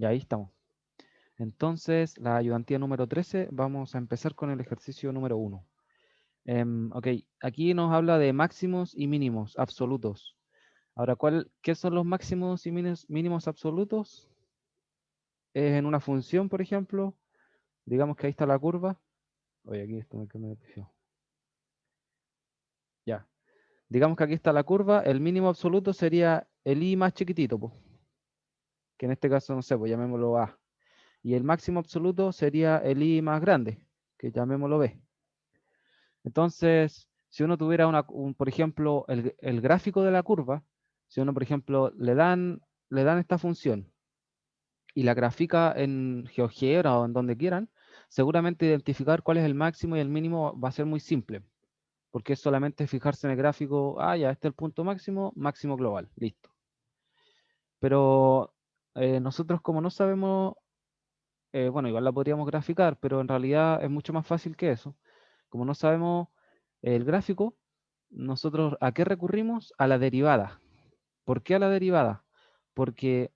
Y ahí estamos. Entonces, la ayudantía número 13, vamos a empezar con el ejercicio número 1. Ok, aquí nos habla de máximos y mínimos absolutos. Ahora, ¿qué son los máximos y mínimos absolutos? Es en una función, por ejemplo, digamos que ahí está la curva. Oye, aquí esto me pifió. Ya. Digamos que aquí está la curva, el mínimo absoluto sería el i más chiquitito, po, que en este caso, no sé, pues llamémoslo a. Y el máximo absoluto sería el i más grande, que llamémoslo b. Entonces, si uno tuviera, por ejemplo, el gráfico de la curva, si uno, por ejemplo, le dan esta función y la grafica en GeoGebra o en donde quieran, seguramente identificar cuál es el máximo y el mínimo va a ser muy simple, porque es solamente fijarse en el gráfico, ya, este es el punto máximo, máximo global, listo. Pero nosotros como no sabemos, bueno, igual la podríamos graficar, pero en realidad es mucho más fácil que eso. Como no sabemos el gráfico, nosotros ¿a qué recurrimos? A la derivada. ¿Por qué a la derivada? Porque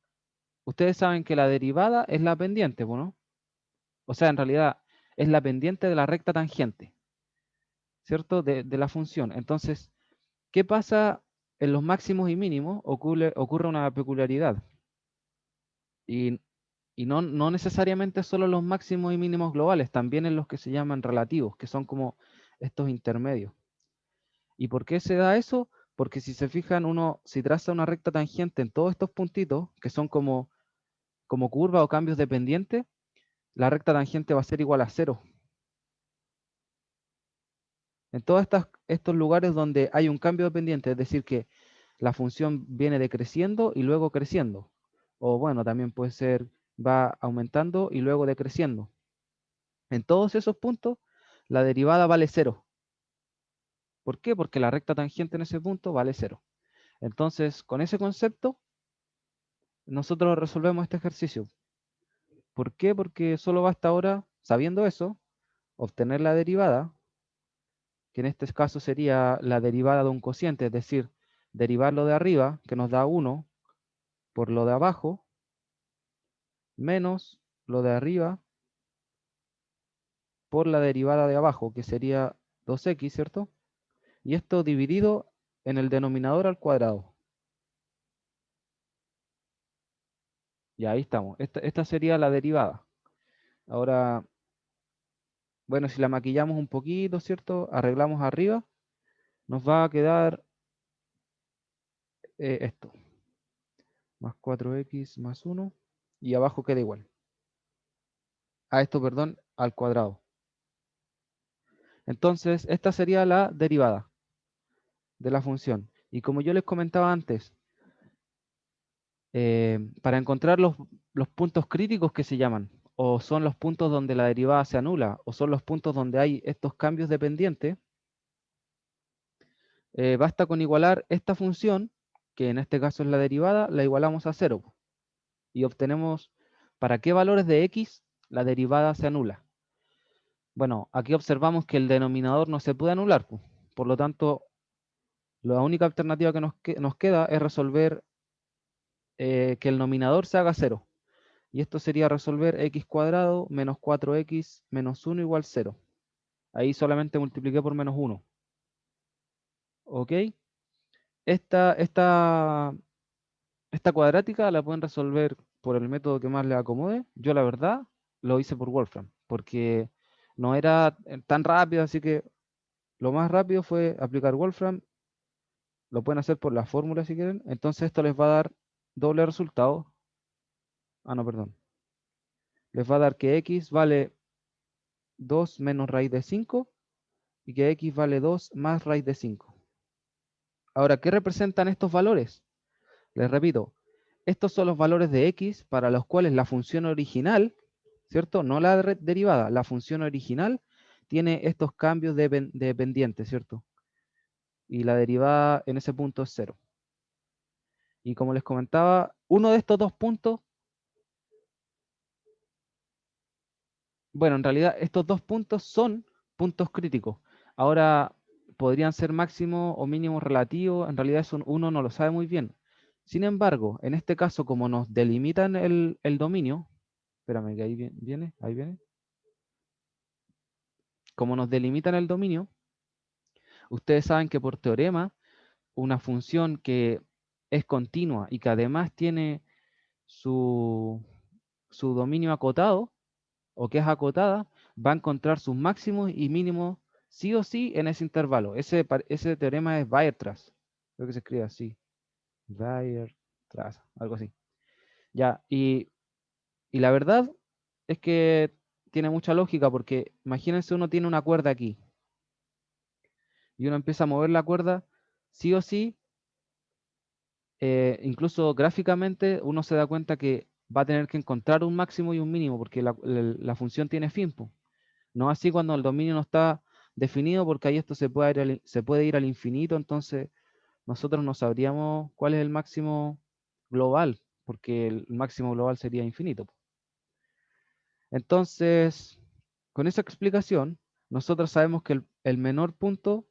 ustedes saben que la derivada es la pendiente, ¿no? O sea, en realidad es la pendiente de la recta tangente, ¿cierto? De la función. Entonces, ¿qué pasa en los máximos y mínimos? Ocurre una peculiaridad. Y, y no necesariamente solo los máximos y mínimos globales, también en los que se llaman relativos, que son como estos intermedios. ¿Y por qué se da eso? Porque si se fijan, si traza una recta tangente en todos estos puntitos, que son como curva o cambios de pendiente, la recta tangente va a ser igual a 0. En todos estos lugares donde hay un cambio de pendiente, es decir, que la función viene decreciendo y luego creciendo. O bueno, también puede ser, va aumentando y luego decreciendo. En todos esos puntos, la derivada vale 0. ¿Por qué? Porque la recta tangente en ese punto vale 0. Entonces, con ese concepto, nosotros resolvemos este ejercicio. ¿Por qué? Porque solo basta ahora, sabiendo eso, obtener la derivada, que en este caso sería la derivada de un cociente, es decir, derivar lo de arriba, que nos da 1, por lo de abajo, menos lo de arriba por la derivada de abajo, que sería 2x, ¿cierto? Y esto dividido en el denominador al cuadrado. Y ahí estamos. Esta sería la derivada. Ahora, bueno, si la maquillamos un poquito, ¿cierto? Arreglamos arriba, nos va a quedar esto. Más 4x más 1. Y abajo queda igual. A esto, perdón, al cuadrado. Entonces, esta sería la derivada de la función. Y como yo les comentaba antes, para encontrar los puntos críticos que se llaman, o son los puntos donde la derivada se anula, o son los puntos donde hay estos cambios de pendiente, basta con igualar esta función, que en este caso es la derivada, la igualamos a 0. Y obtenemos, ¿para qué valores de x la derivada se anula? Bueno, aquí observamos que el denominador no se puede anular, pues. Por lo tanto, la única alternativa que nos queda es resolver que el nominador se haga 0. Y esto sería resolver x cuadrado menos 4x menos 1 igual 0. Ahí solamente multipliqué por menos 1. ¿Ok? Esta, esta, esta cuadrática la pueden resolver por el método que más les acomode. Yo la verdad lo hice por Wolfram, porque no era tan rápido, así que lo más rápido fue aplicar Wolfram. Lo pueden hacer por la fórmula si quieren. Entonces esto les va a dar doble resultado. Ah, no, perdón. Les va a dar que x vale 2 menos raíz de 5 y que x vale 2 más raíz de 5. Ahora, ¿qué representan estos valores? Les repito, estos son los valores de x para los cuales la función original, ¿cierto? No la derivada, la función original tiene estos cambios de pendiente, ¿cierto? Y la derivada en ese punto es 0. Y como les comentaba, uno de estos dos puntos, bueno, en realidad estos dos puntos son puntos críticos. Ahora, podrían ser máximo o mínimo relativos, en realidad uno no lo sabe muy bien. Sin embargo, en este caso, como nos delimitan el dominio, espérame que ahí viene, ahí viene. Como nos delimitan el dominio, ustedes saben que por teorema, una función que es continua y que además tiene su dominio acotado, o que es acotada, va a encontrar sus máximos y mínimos sí o sí en ese intervalo. Ese teorema es Weierstrass. Creo que se escribe así. Weierstrass, algo así. Ya, y la verdad es que tiene mucha lógica porque imagínense uno tiene una cuerda aquí y uno empieza a mover la cuerda, sí o sí, incluso gráficamente uno se da cuenta que va a tener que encontrar un máximo y un mínimo porque la función tiene fin, po. No así cuando el dominio no está definido porque ahí esto se puede ir al infinito, entonces nosotros no sabríamos cuál es el máximo global, porque el máximo global sería infinito, po. Entonces, con esa explicación, nosotros sabemos que el menor punto,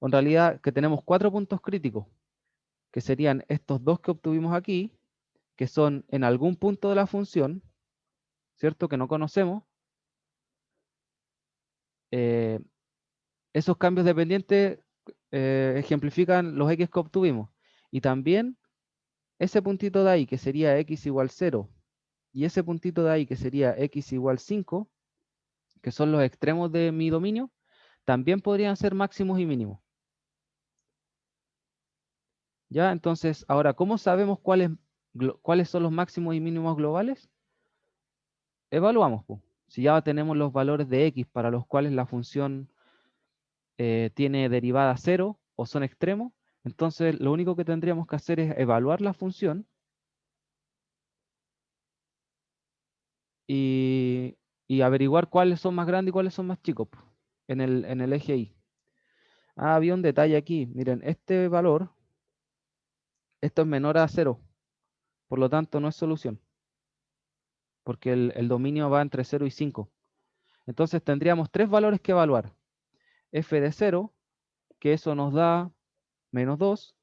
en realidad que tenemos 4 puntos críticos, que serían estos dos que obtuvimos aquí, que son en algún punto de la función, ¿cierto? Que no conocemos. eh, Esos cambios dependientes ejemplifican los x que obtuvimos. Y también ese puntito de ahí, que sería x igual 0, y ese puntito de ahí, que sería x igual 5, que son los extremos de mi dominio, también podrían ser máximos y mínimos. ¿Ya? Entonces, ahora, ¿cómo sabemos cuáles son los máximos y mínimos globales? Evaluamos, po. Si ya tenemos los valores de x para los cuales la función tiene derivada 0 o son extremos, entonces lo único que tendríamos que hacer es evaluar la función y, y averiguar cuáles son más grandes y cuáles son más chicos, po, en el eje Y. Ah, había un detalle aquí. Miren, este valor, esto es menor a 0, por lo tanto no es solución, porque el dominio va entre 0 y 5. Entonces tendríamos tres valores que evaluar. F de 0, que eso nos da menos 2.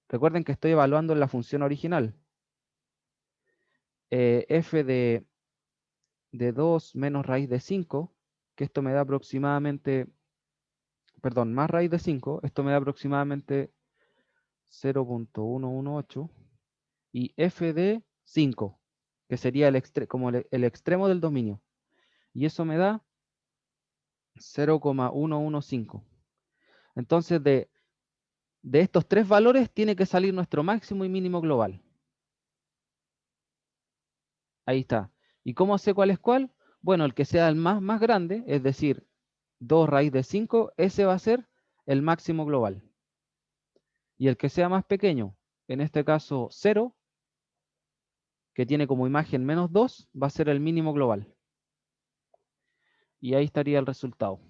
Recuerden que estoy evaluando en la función original. F de 2 menos raíz de 5, que esto me da aproximadamente, perdón, más raíz de 5, esto me da aproximadamente 0.118, y f de 5, que sería como el extremo del dominio, y eso me da 0.115. Entonces, de estos tres valores tiene que salir nuestro máximo y mínimo global. Ahí está. ¿Y cómo sé cuál es cuál? Bueno, el que sea el más grande, es decir, 2 raíz de 5, ese va a ser el máximo global. Y el que sea más pequeño, en este caso 0, que tiene como imagen menos 2, va a ser el mínimo global. Y ahí estaría el resultado.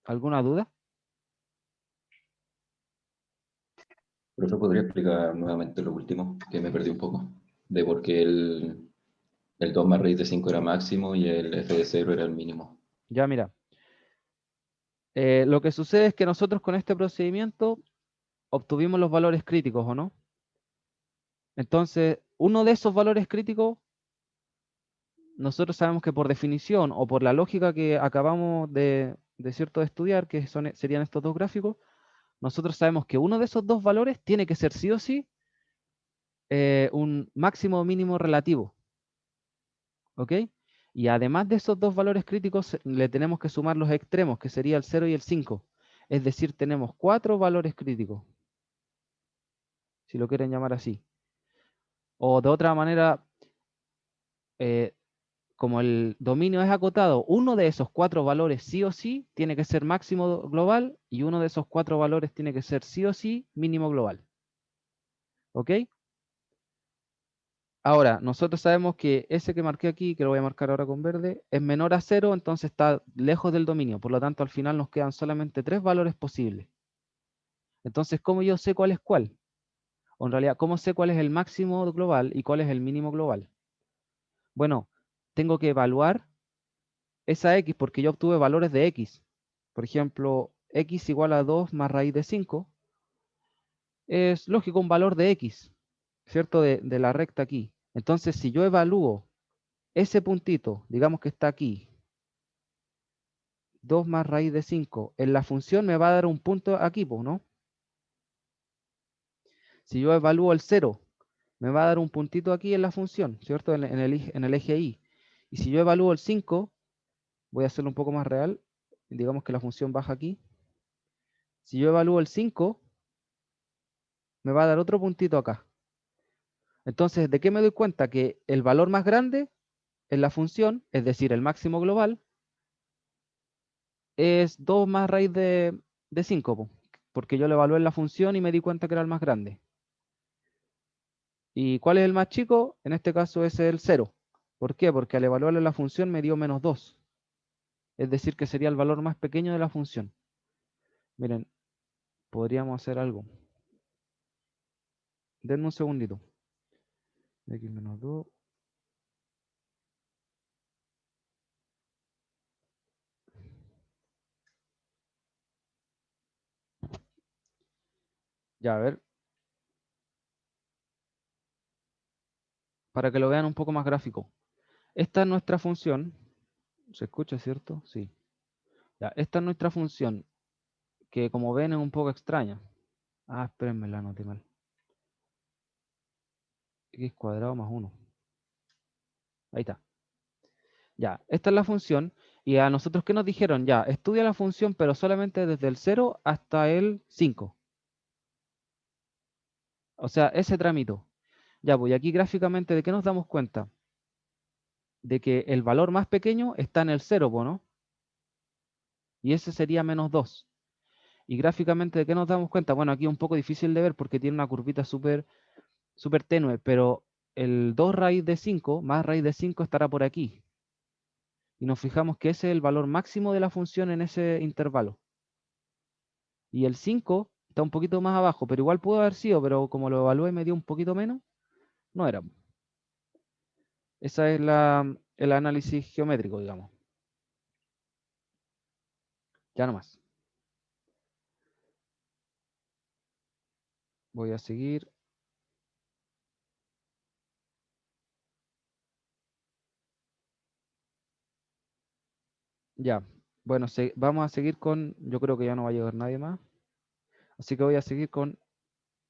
¿Alguna duda? Profe, ¿podría explicar nuevamente lo último? Que me perdí un poco. De por qué el 2 más raíz de 5 era máximo y el f de 0 era el mínimo. Ya mira, lo que sucede es que nosotros con este procedimiento obtuvimos los valores críticos, ¿o no? Entonces, uno de esos valores críticos, nosotros sabemos que por definición o por la lógica que acabamos de cierto de estudiar, que serían estos dos gráficos, nosotros sabemos que uno de esos dos valores tiene que ser sí o sí un máximo o mínimo relativo, ¿ok? Y además de esos dos valores críticos, le tenemos que sumar los extremos, que sería el 0 y el 5. Es decir, tenemos 4 valores críticos, si lo quieren llamar así. O de otra manera, eh, como el dominio es acotado, uno de esos 4 valores sí o sí tiene que ser máximo global y uno de esos 4 valores tiene que ser sí o sí mínimo global. ¿Ok? Ahora, nosotros sabemos que ese que marqué aquí, que lo voy a marcar ahora con verde, es menor a 0, entonces está lejos del dominio. Por lo tanto, al final nos quedan solamente 3 valores posibles. Entonces, ¿cómo yo sé cuál es cuál? O en realidad, ¿cómo sé cuál es el máximo global y cuál es el mínimo global? Bueno, tengo que evaluar esa x porque yo obtuve valores de x. Por ejemplo, x igual a 2 más raíz de 5. es lógico un valor de x, ¿cierto? De la recta aquí. Entonces, si yo evalúo ese puntito, digamos que está aquí, 2 más raíz de 5, en la función me va a dar un punto aquí, pues, ¿no? Si yo evalúo el 0, me va a dar un puntito aquí en la función, ¿cierto? En el eje y. Y si yo evalúo el 5, voy a hacerlo un poco más real, digamos que la función baja aquí. Si yo evalúo el 5, me va a dar otro puntito acá. Entonces, ¿de qué me doy cuenta? Que el valor más grande en la función, es decir, el máximo global, es 2 más raíz de 5, po, porque yo lo evalué en la función y me di cuenta que era el más grande. ¿Y cuál es el más chico? En este caso es el 0. ¿Por qué? Porque al evaluarlo en la función me dio menos 2. Es decir, que sería el valor más pequeño de la función. Miren, podríamos hacer algo. Denme un segundito. X menos 2. Ya, a ver, para que lo vean un poco más gráfico. Esta es nuestra función. ¿Se escucha, cierto? Sí. Ya, esta es nuestra función, que como ven es un poco extraña. Ah, espérenme, la anoté mal. X cuadrado más 1. Ahí está. Ya, esta es la función. Y a nosotros, ¿qué nos dijeron? Ya, estudia la función, pero solamente desde el 0 hasta el 5. O sea, ese trámite. Ya, pues y aquí gráficamente, ¿de qué nos damos cuenta? De que el valor más pequeño está en el 0, ¿no? Y ese sería menos 2. Y gráficamente, ¿de qué nos damos cuenta? Bueno, aquí es un poco difícil de ver porque tiene una curvita súper tenue, pero el 2 raíz de 5 más raíz de 5 estará por aquí. Y nos fijamos que ese es el valor máximo de la función en ese intervalo. Y el 5 está un poquito más abajo, pero igual pudo haber sido, pero como lo evalué y me dio un poquito menos, no era. Ese es el análisis geométrico, digamos. Ya nomás. Voy a seguir. Ya. Bueno, vamos a seguir con, yo creo que ya no va a llegar nadie más. Así que voy a seguir con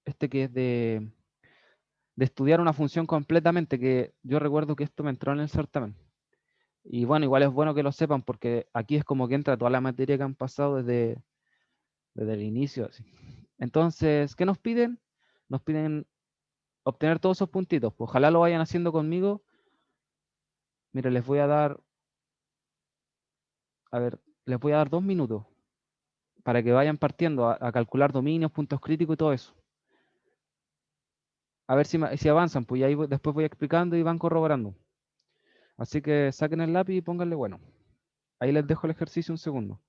este que es de estudiar una función completamente, que yo recuerdo que esto me entró en el certamen. Y bueno, igual es bueno que lo sepan porque aquí es como que entra toda la materia que han pasado desde el inicio. Así. Entonces, ¿qué nos piden? Nos piden obtener todos esos puntitos. Pues ojalá lo vayan haciendo conmigo. Mire, les voy a dar, a ver, les voy a dar 2 minutos para que vayan partiendo a calcular dominios, puntos críticos y todo eso. A ver si avanzan, pues ahí después voy explicando y van corroborando. Así que saquen el lápiz y pónganle bueno. Ahí les dejo el ejercicio un segundo.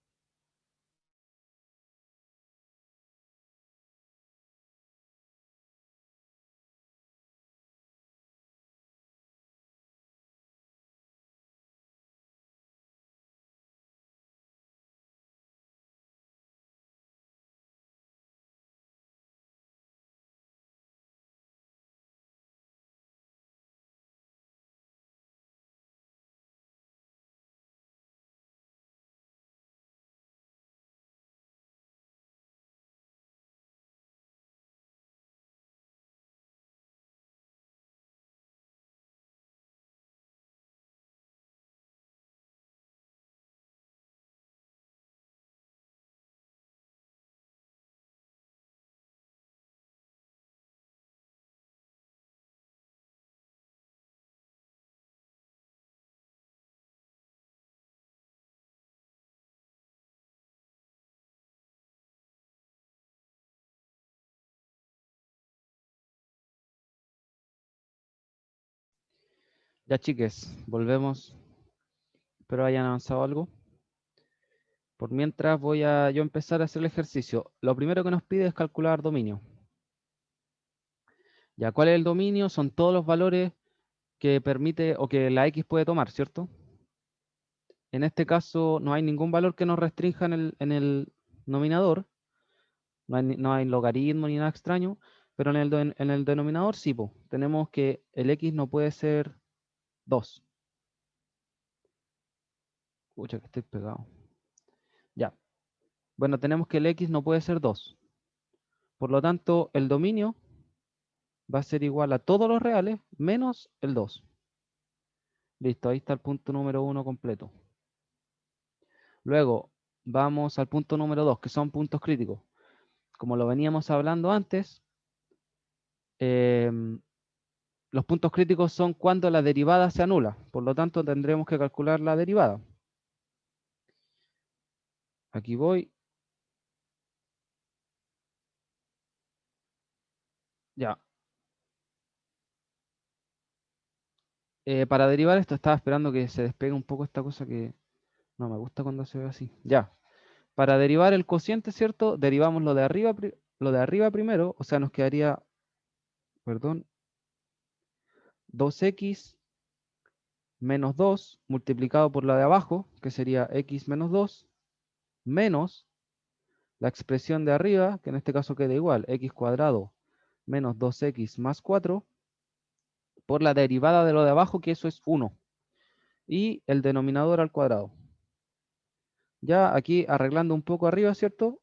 Ya chiques, volvemos. Espero hayan avanzado algo. Por mientras voy a yo empezar a hacer el ejercicio. Lo primero que nos pide es calcular dominio. Ya, ¿cuál es el dominio? Son todos los valores que permite o que la X puede tomar, ¿cierto? En este caso no hay ningún valor que nos restrinja en el nominador, No hay logaritmo ni nada extraño, pero en el denominador sí, po. Tenemos que el x no puede ser 2. Pucha, que estoy pegado. Ya. Bueno, tenemos que el x no puede ser 2. Por lo tanto, el dominio va a ser igual a todos los reales menos el 2. Listo, ahí está el punto número 1 completo. Luego, vamos al punto número 2, que son puntos críticos. Como lo veníamos hablando antes, los puntos críticos son cuando la derivada se anula. Por lo tanto, tendremos que calcular la derivada. Aquí voy. Ya. Para derivar esto, estaba esperando que se despegue un poco esta cosa que no me gusta cuando se ve así. Ya. Para derivar el cociente, ¿cierto? Derivamos lo de arriba primero, o sea, nos quedaría, perdón, 2x menos 2 multiplicado por la de abajo, que sería x menos 2, menos la expresión de arriba, que en este caso queda igual, x cuadrado menos 2x más 4, por la derivada de lo de abajo, que eso es 1, y el denominador al cuadrado. Ya aquí arreglando un poco arriba, ¿cierto?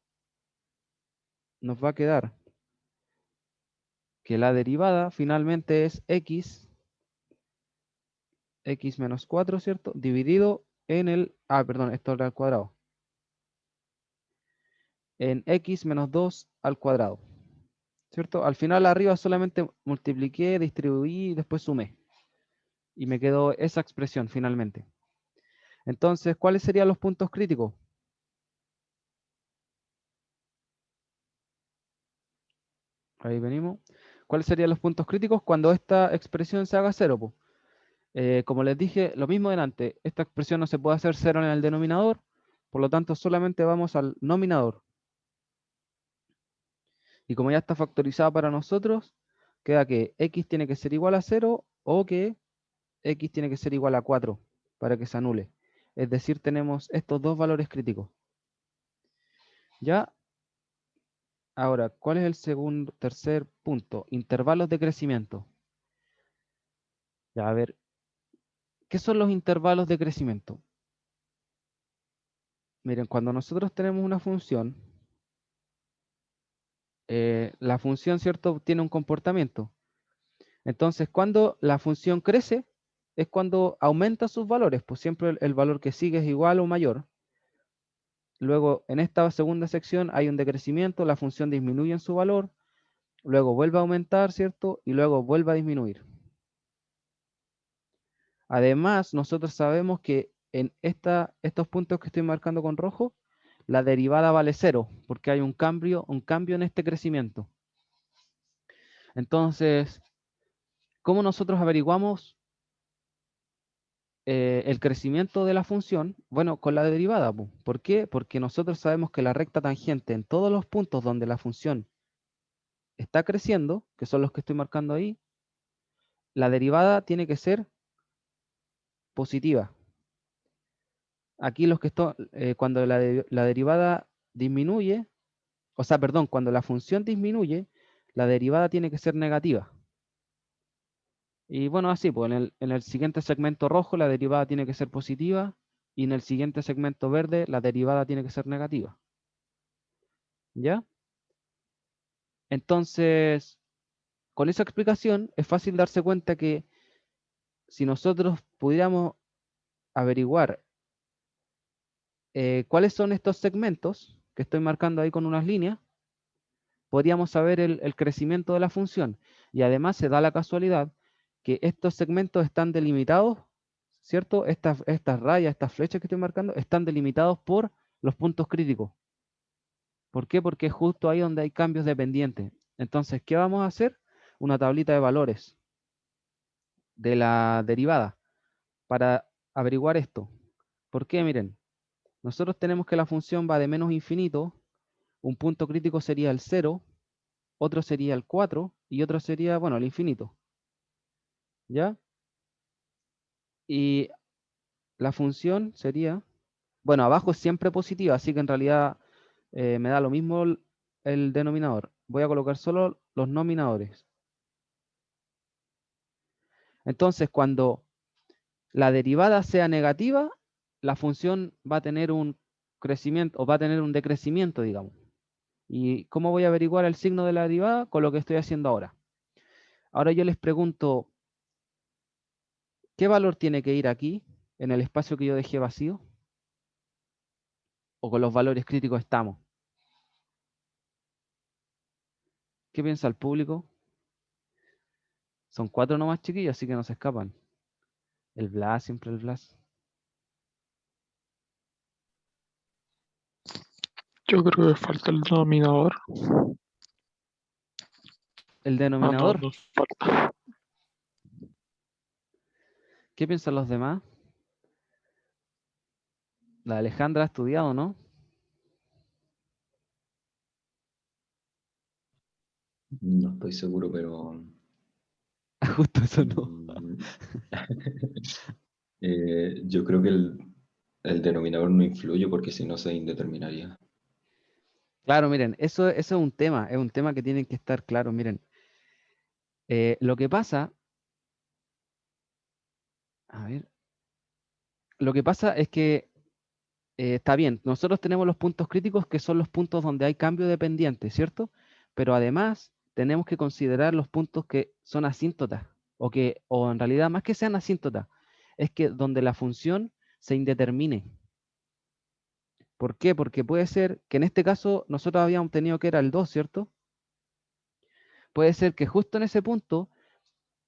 Nos va a quedar que la derivada finalmente es x menos 4, ¿cierto? Dividido en perdón, esto era al cuadrado. En x menos 2 al cuadrado, ¿cierto? Al final arriba solamente multipliqué, distribuí y después sumé. Y me quedó esa expresión finalmente. Entonces, ¿cuáles serían los puntos críticos? Ahí venimos. ¿Cuáles serían los puntos críticos cuando esta expresión se haga cero, po? Como les dije, lo mismo delante, esta expresión no se puede hacer cero en el denominador, por lo tanto solamente vamos al nominador. Y como ya está factorizada para nosotros, queda que x tiene que ser igual a 0 o que x tiene que ser igual a 4 para que se anule. Es decir, tenemos estos dos valores críticos. Ya, ahora, ¿cuál es el tercer punto? Intervalos de crecimiento. Ya, a ver, ¿qué son los intervalos de crecimiento? Miren, cuando nosotros tenemos una función, la función, ¿cierto?, tiene un comportamiento. Entonces, cuando la función crece, es cuando aumenta sus valores, pues siempre el valor que sigue es igual o mayor. Luego, en esta segunda sección hay un decrecimiento, la función disminuye en su valor, luego vuelve a aumentar, ¿cierto? Y luego vuelve a disminuir. Además, nosotros sabemos que en estos puntos que estoy marcando con rojo, la derivada vale 0, porque hay un cambio en este crecimiento. Entonces, ¿cómo nosotros averiguamos el crecimiento de la función? Bueno, con la derivada, po. ¿Por qué? Porque nosotros sabemos que la recta tangente en todos los puntos donde la función está creciendo, que son los que estoy marcando ahí, la derivada tiene que ser positiva. Aquí cuando la derivada disminuye, o sea, perdón, cuando la función disminuye, la derivada tiene que ser negativa. Y bueno, así, pues en el siguiente segmento rojo la derivada tiene que ser positiva y en el siguiente segmento verde la derivada tiene que ser negativa. ¿Ya? Entonces, con esa explicación es fácil darse cuenta que si nosotros pudiéramos averiguar cuáles son estos segmentos que estoy marcando ahí con unas líneas, podríamos saber el crecimiento de la función. Y además se da la casualidad que estos segmentos están delimitados, ¿cierto? Estas rayas, estas flechas que estoy marcando, están delimitados por los puntos críticos. ¿Por qué? Porque es justo ahí donde hay cambios dependientes. Entonces, ¿qué vamos a hacer? Una tablita de valores de la derivada para averiguar esto. ¿Por qué? Miren, nosotros tenemos que la función va de menos infinito, un punto crítico sería el 0, otro sería el 4 y otro sería, bueno, el infinito. ¿Ya? Y la función sería, bueno, abajo es siempre positiva, así que en realidad me da lo mismo el denominador. Voy a colocar solo los nominadores. Entonces, cuando la derivada sea negativa, la función va a tener un crecimiento o va a tener un decrecimiento, digamos. ¿Y cómo voy a averiguar el signo de la derivada? Con lo que estoy haciendo ahora. Ahora yo les pregunto, ¿qué valor tiene que ir aquí, en el espacio que yo dejé vacío? ¿O con los valores críticos estamos? ¿Qué piensa el público? Son 4 nomás, chiquillos, así que no se escapan. El Blas, siempre el Blas. Yo creo que falta el denominador. El Ah, no, denominador. no falta. ¿Qué piensan los demás? La Alejandra ha estudiado, ¿no? No estoy seguro, pero Justo eso no. mm, yo creo que el denominador no influye porque si no se indeterminaría. Claro, miren, eso es un tema que tienen que estar claros. Miren, lo que pasa, a ver, lo que pasa es que está bien, nosotros tenemos los puntos críticos que son los puntos donde hay cambio de pendiente, ¿cierto? Pero además tenemos que considerar los puntos que son asíntotas, o en realidad más que sean asíntotas, es que donde la función se indetermine. ¿Por qué? Porque puede ser que en este caso nosotros habíamos tenido que era el 2, ¿cierto? Puede ser que justo en ese punto,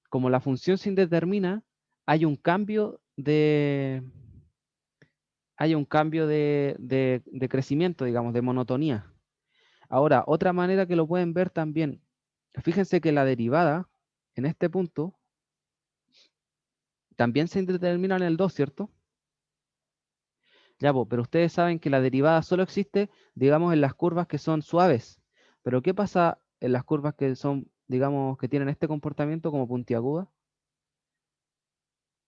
como la función se indetermina, hay un cambio de crecimiento, digamos, de monotonía. Ahora, otra manera que lo pueden ver también, fíjense que la derivada, en este punto, también se indetermina en el 2, ¿cierto? Ya, pero ustedes saben que la derivada solo existe, digamos, en las curvas que son suaves. Pero ¿qué pasa en las curvas que son, digamos, que tienen este comportamiento como puntiaguda?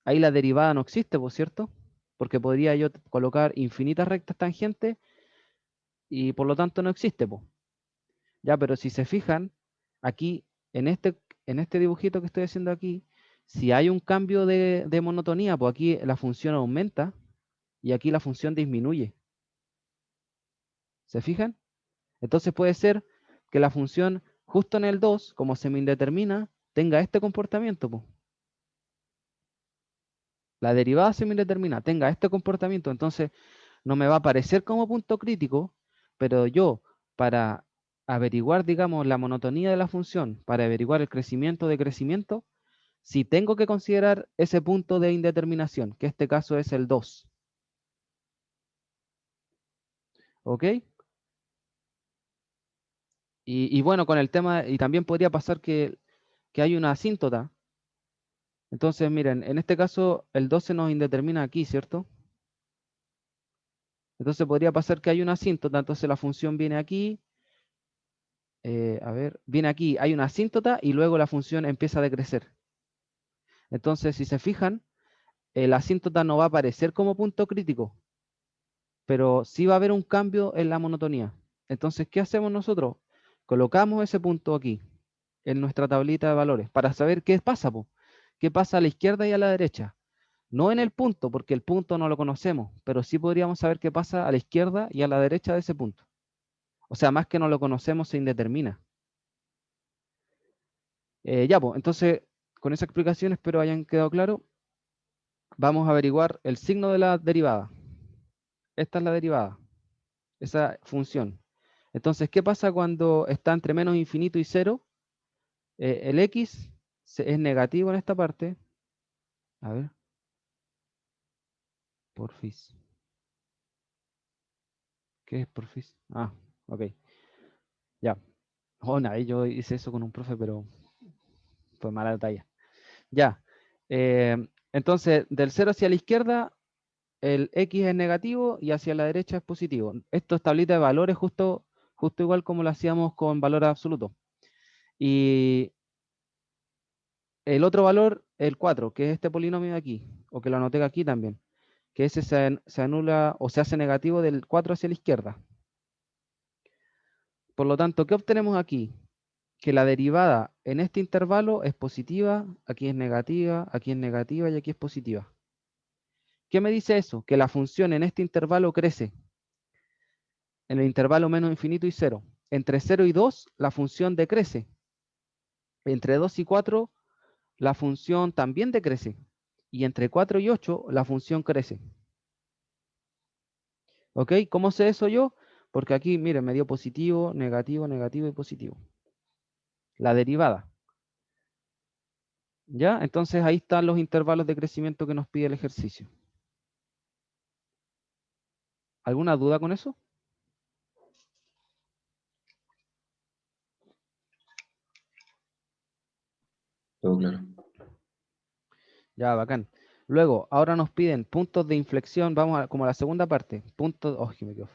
Ahí la derivada no existe, ¿por cierto? Porque podría yo colocar infinitas rectas tangentes y por lo tanto no existe, pues. Ya, pero si se fijan, aquí, en este dibujito que estoy haciendo aquí, si hay un cambio de monotonía, pues aquí la función aumenta y aquí la función disminuye. ¿Se fijan? Entonces puede ser que la función justo en el 2, como semi-indetermina, tenga este comportamiento, pues. La derivada semi-indetermina tenga este comportamiento, entonces no me va a aparecer como punto crítico, pero yo, para averiguar, digamos, la monotonía de la función, para averiguar el crecimiento de crecimiento, sí tengo que considerar ese punto de indeterminación, que en este caso es el 2. ¿Ok? Y bueno, con el tema, y también podría pasar que hay una asíntota. Entonces, miren, en este caso el 2 se nos indetermina aquí, ¿cierto? Entonces podría pasar que hay una asíntota, entonces la función viene aquí, a ver, viene aquí, hay una asíntota y luego la función empieza a decrecer. Entonces, si se fijan, la asíntota no va a aparecer como punto crítico, pero sí va a haber un cambio en la monotonía. Entonces, ¿qué hacemos nosotros? Colocamos ese punto aquí, en nuestra tablita de valores, para saber qué pasa, po. ¿Qué pasa a la izquierda y a la derecha? No en el punto, porque el punto no lo conocemos, pero sí podríamos saber qué pasa a la izquierda y a la derecha de ese punto. O sea, más que no lo conocemos, se indetermina. Ya, pues, entonces, con esa explicación espero hayan quedado claro. Vamos a averiguar el signo de la derivada. Esta es la derivada, esa función. Entonces, ¿qué pasa cuando está entre menos infinito y cero? El x es negativo en esta parte. A ver, porfis. ¿Qué es porfis? Ah, ok. Ya. Oh, nada, yo hice eso con un profe, pero fue mala talla. Ya. Entonces, del 0 hacia la izquierda, el x es negativo y hacia la derecha es positivo. Esto es tablita de valores justo igual como lo hacíamos con valor absoluto. Y el otro valor, el 4, que es este polinomio de aquí, o que lo anoté aquí también, que ese se anula o se hace negativo del 4 hacia la izquierda. Por lo tanto, ¿qué obtenemos aquí? Que la derivada en este intervalo es positiva, aquí es negativa y aquí es positiva. ¿Qué me dice eso? Que la función en este intervalo crece. En el intervalo menos infinito y 0. Entre 0 y 2, la función decrece. Entre 2 y 4, la función también decrece. Y entre 4 y 8, la función crece. ¿Ok? ¿Cómo sé eso yo? Porque aquí, miren, me dio positivo, negativo, negativo y positivo. La derivada. ¿Ya? Entonces ahí están los intervalos de crecimiento que nos pide el ejercicio. ¿Alguna duda con eso? Todo claro. Ya, bacán. Luego, ahora nos piden puntos de inflexión. Vamos a, como a la segunda parte. Puntos, oh, que me quedo.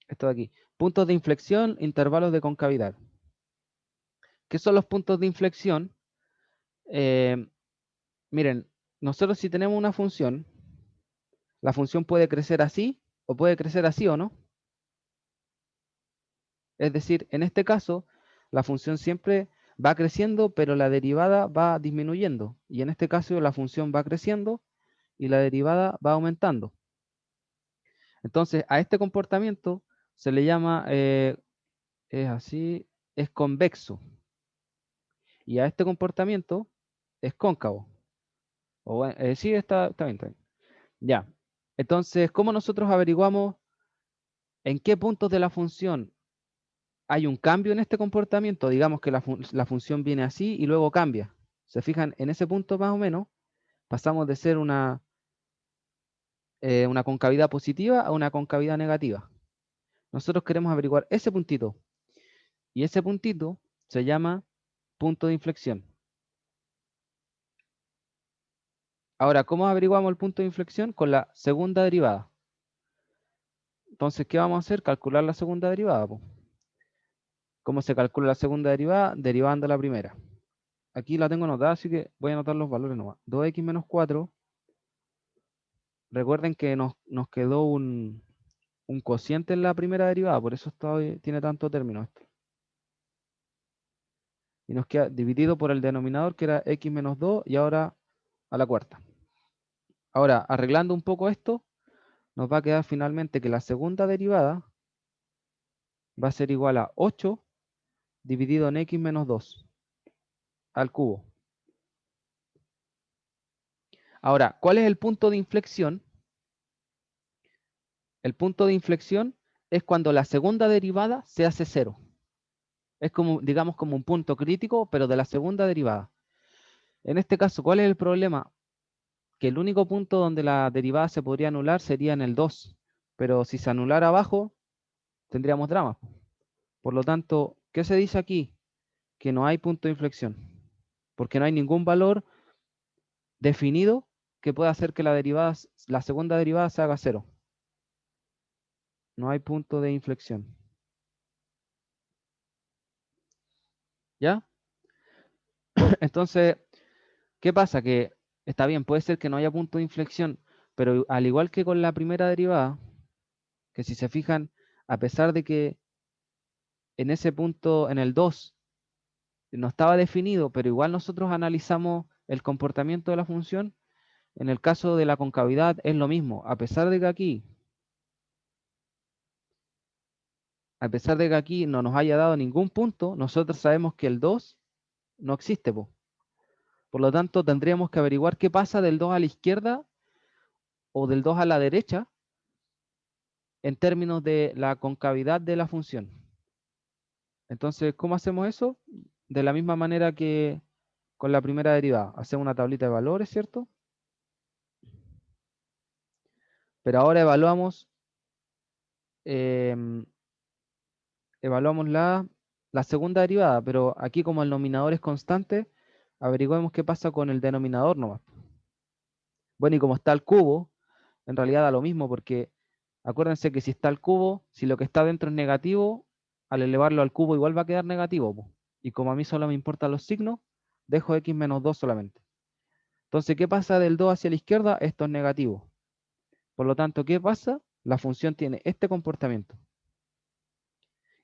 Esto de aquí. Puntos de inflexión, intervalos de concavidad. ¿Qué son los puntos de inflexión? Miren, nosotros si tenemos una función, la función puede crecer así o puede crecer así o no. Es decir, en este caso, la función siempre va creciendo, pero la derivada va disminuyendo. Y en este caso, la función va creciendo y la derivada va aumentando. Entonces, a este comportamiento se le llama, es así, es convexo. Y a este comportamiento es cóncavo. Sí, está bien, está bien. Ya. Entonces, ¿cómo nosotros averiguamos en qué puntos de la función hay un cambio en este comportamiento? Digamos que la función viene así y luego cambia. ¿Se fijan? En ese punto más o menos pasamos de ser una concavidad positiva a una concavidad negativa. Nosotros queremos averiguar ese puntito. Y ese puntito se llama punto de inflexión. Ahora, ¿cómo averiguamos el punto de inflexión? Con la segunda derivada. Entonces, ¿qué vamos a hacer? Calcular la segunda derivada. Po. ¿Cómo se calcula la segunda derivada? Derivando la primera. Aquí la tengo anotada, así que voy a anotar los valores nomás. 2x menos 4. Recuerden que nos quedó un cociente en la primera derivada, por eso tiene tanto término esto. Y nos queda dividido por el denominador, que era x menos 2, y ahora a la cuarta. Ahora, arreglando un poco esto, nos va a quedar finalmente que la segunda derivada va a ser igual a 8 dividido en x menos 2 al cubo. Ahora, ¿cuál es el punto de inflexión? El punto de inflexión es cuando la segunda derivada se hace 0. Es como, digamos, como un punto crítico, pero de la segunda derivada. En este caso, ¿cuál es el problema? Que el único punto donde la derivada se podría anular sería en el 2. Pero si se anulara abajo, tendríamos drama. Por lo tanto, ¿qué se dice aquí? Que no hay punto de inflexión. Porque no hay ningún valor definido que pueda hacer que la segunda derivada se haga 0. No hay punto de inflexión. ¿Ya? Entonces, ¿qué pasa? Que está bien, puede ser que no haya punto de inflexión, pero al igual que con la primera derivada, que si se fijan, a pesar de que en ese punto, en el 2, no estaba definido, pero igual nosotros analizamos el comportamiento de la función, en el caso de la concavidad es lo mismo. A pesar de que aquí no nos haya dado ningún punto, nosotros sabemos que el 2 no existe. Por lo tanto, tendríamos que averiguar qué pasa del 2 a la izquierda o del 2 a la derecha en términos de la concavidad de la función. Entonces, ¿cómo hacemos eso? De la misma manera que con la primera derivada. Hacemos una tablita de valores, ¿cierto? Pero ahora em, evaluamos la segunda derivada, pero aquí como el nominador es constante, averiguemos qué pasa con el denominador nomás. Bueno, y como está el cubo, en realidad da lo mismo, porque acuérdense que si está el cubo, si lo que está dentro es negativo, al elevarlo al cubo igual va a quedar negativo. Po. Y como a mí solo me importan los signos, dejo x menos 2 solamente. Entonces, ¿qué pasa del 2 hacia la izquierda? Esto es negativo. Por lo tanto, ¿qué pasa? La función tiene este comportamiento.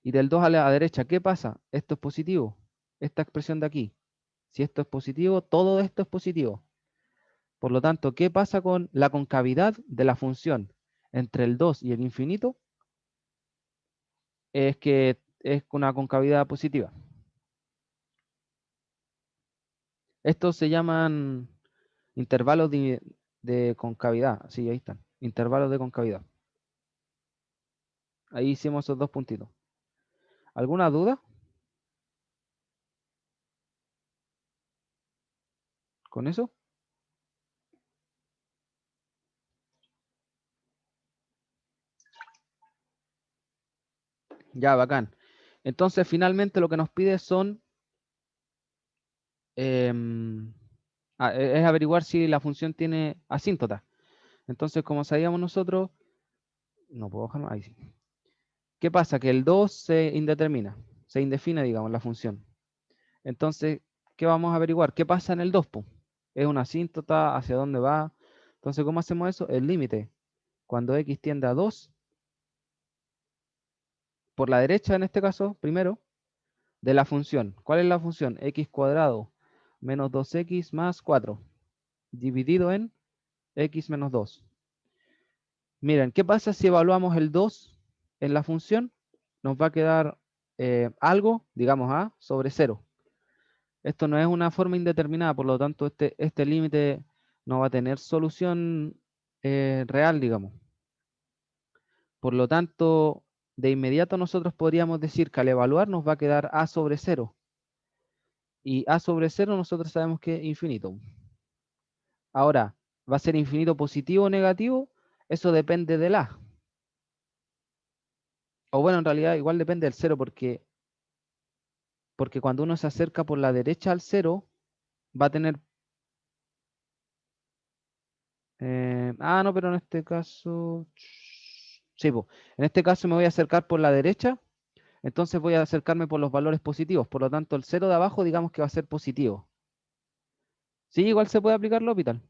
Y del 2 a la derecha, ¿qué pasa? Esto es positivo. Esta expresión de aquí. Si esto es positivo, todo esto es positivo. Por lo tanto, ¿qué pasa con la concavidad de la función entre el 2 y el infinito? Es que es una concavidad positiva. Estos se llaman intervalos de concavidad. Sí, ahí están. Intervalos de concavidad. Ahí hicimos esos dos puntitos. ¿Alguna duda con eso? Ya, bacán. Entonces, finalmente lo que nos pide son es averiguar si la función tiene asíntota. Entonces, como sabíamos nosotros, no puedo bajar más, ahí sí. ¿Qué pasa? Que el 2 se indetermina, se indefine, digamos, la función. Entonces, ¿qué vamos a averiguar? ¿Qué pasa en el 2? Po? ¿Es una asíntota? ¿Hacia dónde va? Entonces, ¿cómo hacemos eso? El límite, cuando x tiende a 2, por la derecha en este caso, primero, de la función. ¿Cuál es la función? X cuadrado menos 2x más 4, dividido en x menos 2. Miren, ¿qué pasa si evaluamos el 2 en la función? Nos va a quedar algo, digamos A, sobre 0. Esto no es una forma indeterminada, por lo tanto este límite no va a tener solución real, digamos. Por lo tanto, de inmediato nosotros podríamos decir que al evaluar nos va a quedar A sobre 0. Y A sobre 0 nosotros sabemos que es infinito. Ahora, ¿va a ser infinito positivo o negativo? Eso depende del A. O bueno, en realidad igual depende del 0 porque cuando uno se acerca por la derecha al 0, va a tener... no, pero en este caso... Sí, po. En este caso me voy a acercar por la derecha, entonces voy a acercarme por los valores positivos. Por lo tanto, el 0 de abajo digamos que va a ser positivo. Sí, igual se puede aplicar L'Hopital.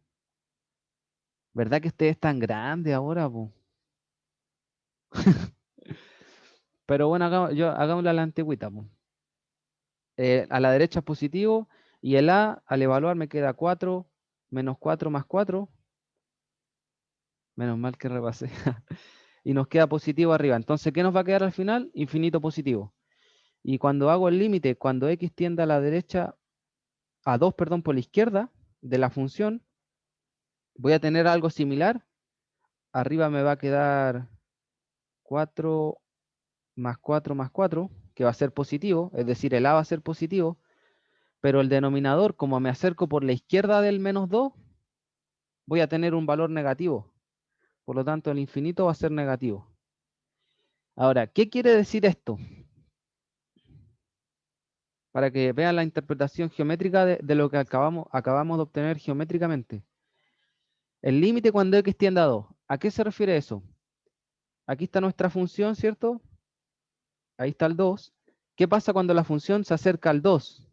¿Verdad que este es tan grande ahora, po? Pero bueno, hagámoslo a la antigüita, po. A la derecha es positivo y el A al evaluar me queda 4 menos 4 más 4. Menos mal que repasé. Y nos queda positivo arriba. Entonces, ¿qué nos va a quedar al final? Infinito positivo. Y cuando hago el límite, cuando x tiende a la derecha, a 2, perdón, por la izquierda de la función, voy a tener algo similar. Arriba me va a quedar 4 más 4 más 4, que va a ser positivo, es decir, el A va a ser positivo, pero el denominador, como me acerco por la izquierda del menos 2, voy a tener un valor negativo. Por lo tanto, el infinito va a ser negativo. Ahora, ¿qué quiere decir esto? Para que vean la interpretación geométrica de lo que acabamos de obtener geométricamente. El límite cuando x tiende a 2. ¿A qué se refiere eso? Aquí está nuestra función, ¿cierto? Ahí está el 2. ¿Qué pasa cuando la función se acerca al 2?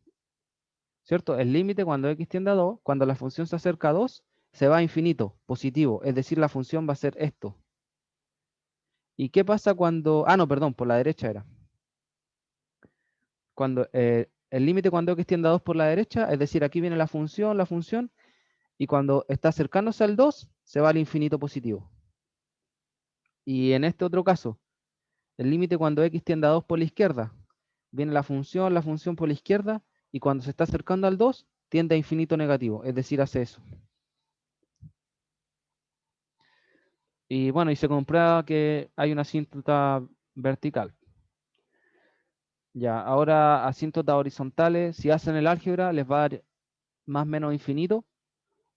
¿Cierto? El límite cuando x tiende a 2, cuando la función se acerca a 2, se va a infinito, positivo. Es decir, la función va a ser esto. ¿Y qué pasa cuando... no, perdón, por la derecha era. Cuando el límite cuando x tiende a 2 por la derecha, es decir, aquí viene la función, y cuando está acercándose al 2, se va al infinito positivo. Y en este otro caso, el límite cuando x tiende a 2 por la izquierda, viene la función por la izquierda, y cuando se está acercando al 2, tiende a infinito negativo, es decir, hace eso. Y bueno, y se comprueba que hay una asíntota vertical. Ya, ahora asíntotas horizontales, si hacen el álgebra, les va a dar más o menos infinito,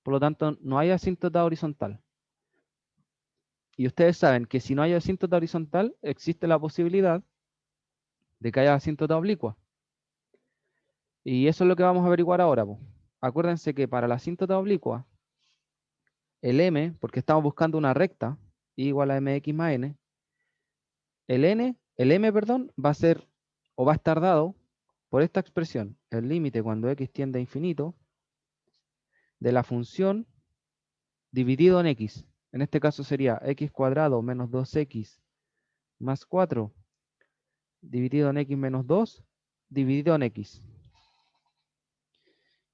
por lo tanto, no hay asíntota horizontal. Y ustedes saben que si no hay asíntota horizontal, existe la posibilidad de que haya asíntota oblicua. Y eso es lo que vamos a averiguar ahora, po. Acuérdense que para la asíntota oblicua, el m, porque estamos buscando una recta, igual a mx más n, el m, perdón, va a ser, o va a estar dado por esta expresión, el límite cuando x tiende a infinito, de la función dividido en x. En este caso sería x cuadrado menos 2x más 4 dividido en x menos 2 dividido en x.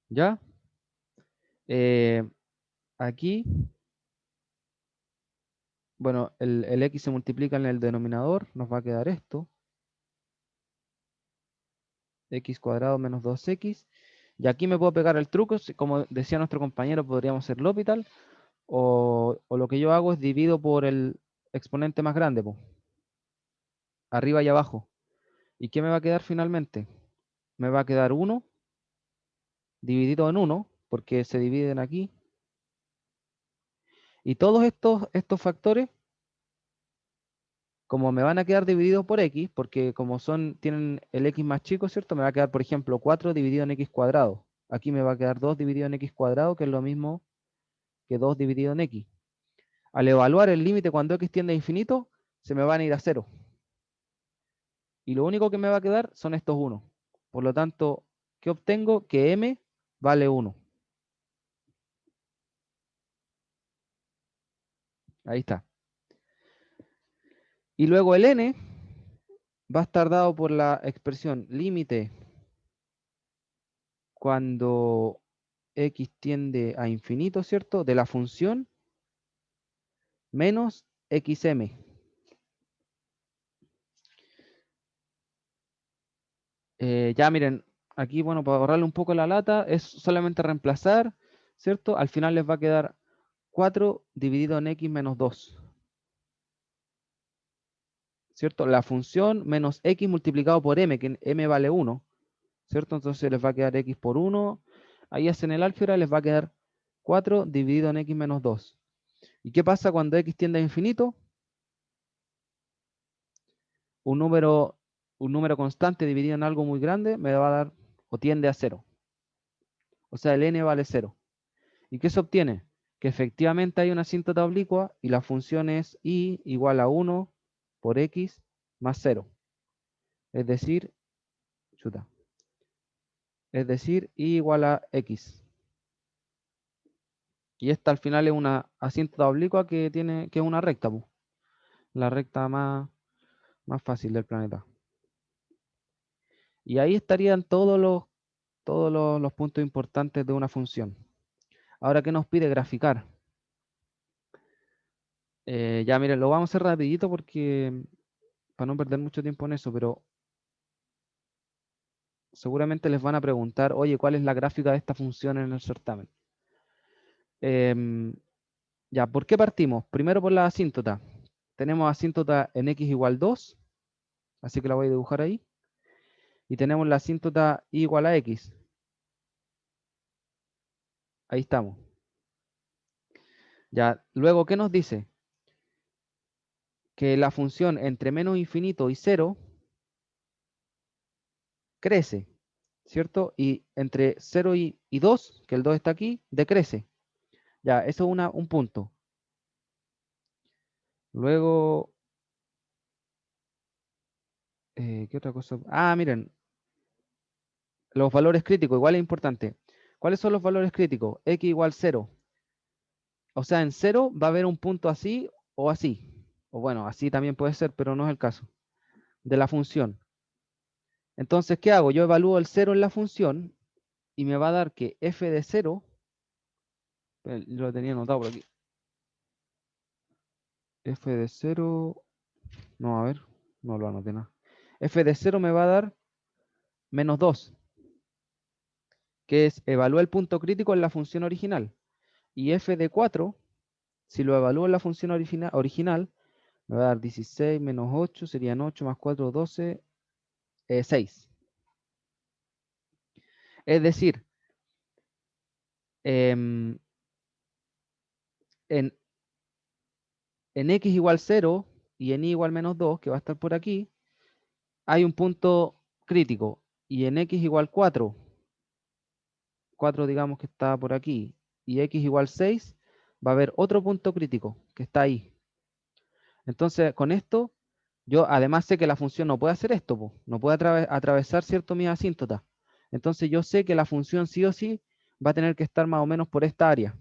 ¿Ya? Aquí, bueno, el x se multiplica en el denominador, nos va a quedar esto. X cuadrado menos 2x. Y aquí me puedo pegar el truco, como decía nuestro compañero, podríamos hacer L'Hopital, o lo que yo hago es divido por el exponente más grande, po, arriba y abajo. ¿Y qué me va a quedar finalmente? Me va a quedar 1 dividido en 1, porque se dividen aquí. Y todos estos factores, como me van a quedar divididos por x, porque como tienen el x más chico, ¿cierto? Me va a quedar, por ejemplo, 4 dividido en x cuadrado. Aquí me va a quedar 2 dividido en x cuadrado, que es lo mismo que 2 dividido en x. Al evaluar el límite cuando x tiende a infinito, se me van a ir a 0. Y lo único que me va a quedar son estos 1. Por lo tanto, ¿qué obtengo? Que m vale 1. Ahí está. Y luego el n va a estar dado por la expresión límite cuando x tiende a infinito, ¿cierto? De la función menos xm. Ya miren, aquí, bueno, para ahorrarle un poco la lata, es solamente reemplazar, ¿cierto? Al final les va a quedar 4 dividido en x menos 2. ¿Cierto? La función menos x multiplicado por m, que m vale 1, ¿cierto? Entonces les va a quedar x por 1. Ahí hacen el álgebra, les va a quedar 4 dividido en x menos 2. ¿Y qué pasa cuando x tiende a infinito? Un número constante dividido en algo muy grande me va a dar, o tiende a 0. O sea, el n vale 0. ¿Y qué se obtiene? Que efectivamente hay una asíntota oblicua y la función es y igual a 1 por x más 0. Es decir, y igual a x. Y esta al final es una asíntota oblicua que es una recta, pues. La recta más fácil del planeta. Y ahí estarían todos los puntos importantes de una función. Ahora, ¿qué nos pide graficar? Ya miren, lo vamos a hacer rapidito porque para no perder mucho tiempo en eso, pero seguramente les van a preguntar, oye, ¿cuál es la gráfica de esta función en el certamen? Ya, ¿por qué partimos? Primero por la asíntota. Tenemos asíntota en x igual 2, así que la voy a dibujar ahí. Y tenemos la asíntota y igual a x. Ahí estamos. Ya, luego, ¿qué nos dice? Que la función entre menos infinito y 0 crece, ¿cierto? Y entre 0 y 2, que el 2 está aquí, decrece. Ya, eso es un punto. Luego, ¿qué otra cosa? Ah, miren, los valores críticos, igual es importante. ¿Cuáles son los valores críticos? X igual 0. O sea, en 0 va a haber un punto así o así. O bueno, así también puede ser, pero no es el caso. De la función. Entonces, ¿qué hago? Yo evalúo el 0 en la función y me va a dar que f de 0, lo tenía anotado por aquí. F de 0, no, a ver, no lo anoté nada. F de 0 me va a dar menos 2, que es evalúa el punto crítico en la función original. Y f de 4, si lo evalúo en la función original, me va a dar 16 menos 8, serían 8 más 4, 12, 6. Es decir, en x igual 0 y en y igual menos 2, que va a estar por aquí, hay un punto crítico. Y en x igual 4, 4 digamos que está por aquí, y x igual 6, va a haber otro punto crítico que está ahí. Entonces, con esto, yo además sé que la función no puede hacer esto, po, no puede atravesar, ¿cierto?, mi asíntota. Entonces yo sé que la función sí o sí va a tener que estar más o menos por esta área.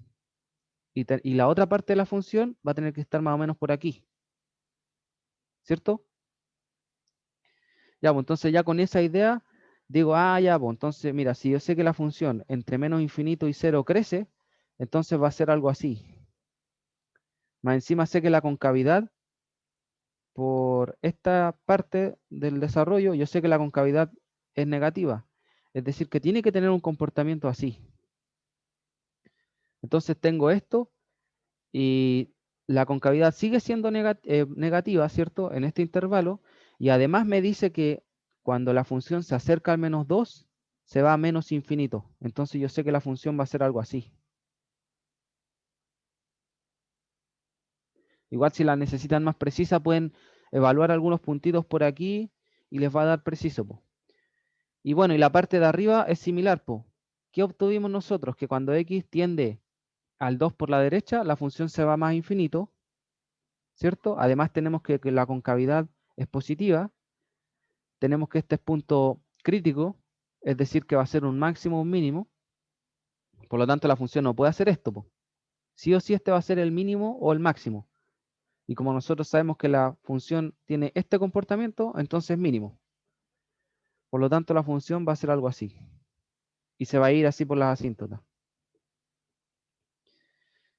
Y la otra parte de la función va a tener que estar más o menos por aquí. ¿Cierto? Ya, pues entonces ya con esa idea digo, ah, ya, pues entonces, mira, si yo sé que la función entre menos infinito y 0 crece, entonces va a ser algo así. Más encima sé que la concavidad, por esta parte del desarrollo, yo sé que la concavidad es negativa. Es decir, que tiene que tener un comportamiento así. Entonces tengo esto y la concavidad sigue siendo negativa, ¿cierto? En este intervalo. Y además me dice que cuando la función se acerca al menos 2, se va a menos infinito. Entonces yo sé que la función va a ser algo así. Igual si la necesitan más precisa, pueden evaluar algunos puntitos por aquí y les va a dar preciso, po. Y bueno, y la parte de arriba es similar, po. ¿Qué obtuvimos nosotros? Que cuando x tiende al 2 por la derecha, la función se va más infinito, ¿cierto? Además tenemos que la concavidad es positiva. Tenemos que este es punto crítico, es decir, que va a ser un máximo o un mínimo. Por lo tanto, la función no puede hacer esto, po. Sí o sí este va a ser el mínimo o el máximo. Y como nosotros sabemos que la función tiene este comportamiento, entonces es mínimo. Por lo tanto, la función va a ser algo así. Y se va a ir así por las asíntotas.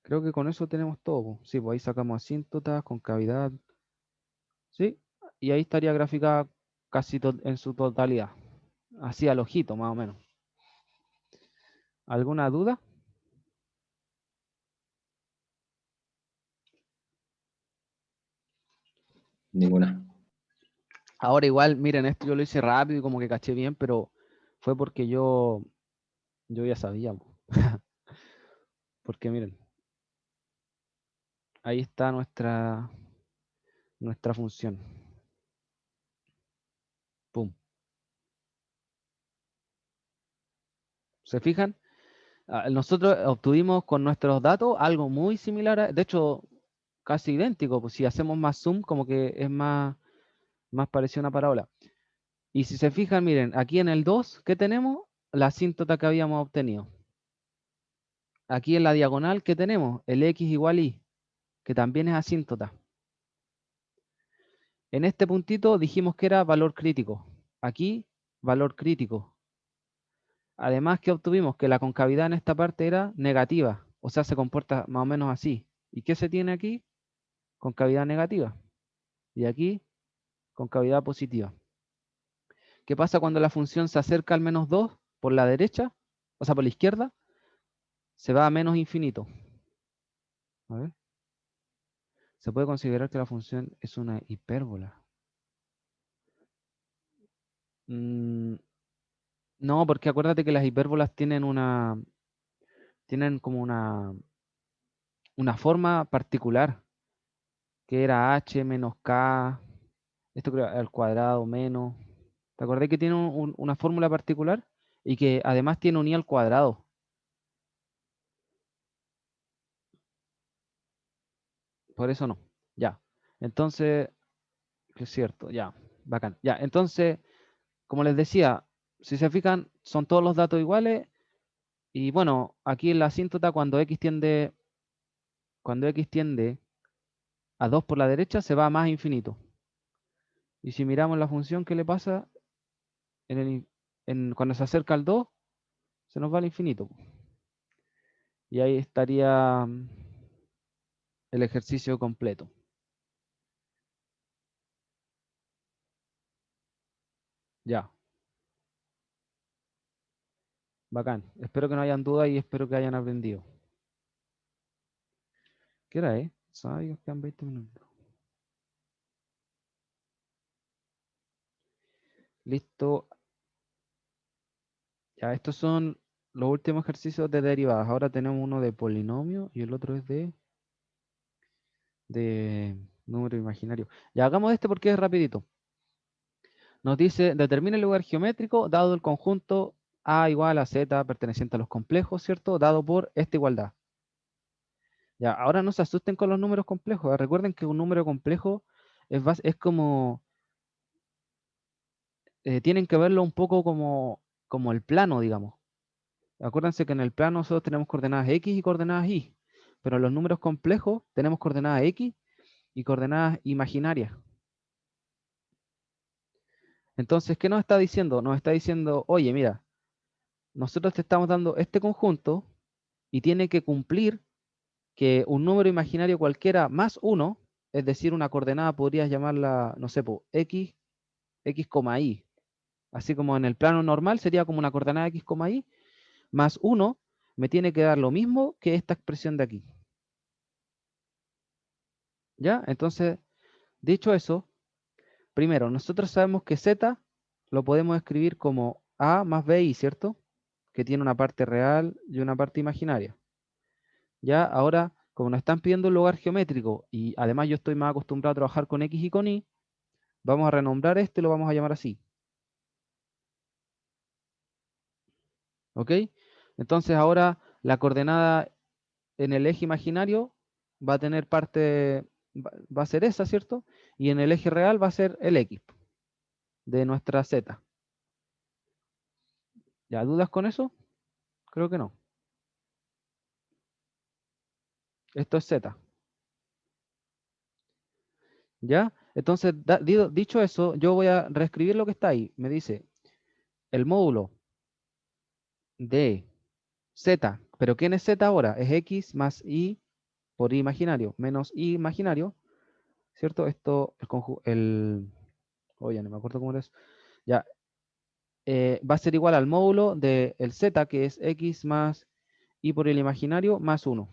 Creo que con eso tenemos todo, po. Sí, pues ahí sacamos asíntotas, concavidad. ¿Sí? Y ahí estaría graficada casi en su totalidad. Así al ojito, más o menos. ¿Alguna duda? Ninguna. Ahora igual, miren, esto yo lo hice rápido y como que caché bien, pero fue porque yo ya sabía, po. Porque miren, ahí está nuestra función. Pum. ¿Se fijan? Nosotros obtuvimos con nuestros datos algo muy similar, de hecho, casi idéntico. Pues si hacemos más zoom, como que es más parecido a una parábola. Y si se fijan, miren, aquí en el 2, ¿qué tenemos? La asíntota que habíamos obtenido. Aquí en la diagonal, ¿qué tenemos? El x igual y, que también es asíntota. En este puntito dijimos que era valor crítico. Aquí, valor crítico. Además, ¿qué obtuvimos? Que la concavidad en esta parte era negativa. O sea, se comporta más o menos así. ¿Y qué se tiene aquí? Concavidad negativa. Y aquí, concavidad positiva. ¿Qué pasa cuando la función se acerca al menos 2 por la derecha? O sea, por la izquierda, se va a menos infinito. A ver. Se puede considerar que la función es una hipérbola. Mm, no, porque acuérdate que las hipérbolas tienen como una forma particular, que era h menos k, esto creo al cuadrado menos. ¿Te acordás que tiene una fórmula particular? Y que además tiene un i al cuadrado. Por eso no. Ya. Entonces, es cierto, ya. Bacán. Ya. Entonces, como les decía, si se fijan, son todos los datos iguales. Y bueno, aquí en la asíntota, cuando x tiende a 2 por la derecha, se va a más infinito. Y si miramos la función, ¿qué le pasa? Cuando se acerca al 2, se nos va al infinito. Y ahí estaría el ejercicio completo. Ya, bacán. Espero que no hayan dudas y espero que hayan aprendido. ¿Qué hora es? Sabios, quedan 20 minutos. Listo. Ya, estos son los últimos ejercicios de derivadas. Ahora tenemos uno de polinomio y el otro es de número imaginario. Ya, hagamos este porque es rapidito. Nos dice, determina el lugar geométrico dado el conjunto A igual a Z perteneciente a los complejos, ¿cierto? Dado por esta igualdad. Ya, ahora no se asusten con los números complejos. Recuerden que un número complejo es como, tienen que verlo un poco como el plano, digamos. Acuérdense que en el plano nosotros tenemos coordenadas X y coordenadas Y, pero en los números complejos tenemos coordenadas X y coordenadas imaginarias. Entonces, ¿qué nos está diciendo? Nos está diciendo, oye, mira, nosotros te estamos dando este conjunto y tiene que cumplir que un número imaginario cualquiera más 1, es decir, una coordenada podrías llamarla, no sé, x, x, y. Así como en el plano normal sería como una coordenada x, y, más 1 me tiene que dar lo mismo que esta expresión de aquí. ¿Ya? Entonces, dicho eso, primero, nosotros sabemos que z lo podemos escribir como a más bi, ¿cierto? Que tiene una parte real y una parte imaginaria. Ya, ahora, como nos están pidiendo un lugar geométrico y además yo estoy más acostumbrado a trabajar con x y con y, vamos a renombrar esto y lo vamos a llamar así. ¿Ok? Entonces ahora la coordenada en el eje imaginario va a tener parte, va a ser esa, ¿cierto? Y en el eje real va a ser el x de nuestra z. ¿Ya dudas con eso? Creo que no. Esto es z. ¿Ya? Entonces, dicho eso, yo voy a reescribir lo que está ahí. Me dice el módulo de z, pero ¿quién es z ahora? Es x más y por y imaginario, menos y imaginario, ¿cierto? Esto, oye, no me acuerdo cómo es. Ya, va a ser igual al módulo del z, que es x más y por el imaginario más 1.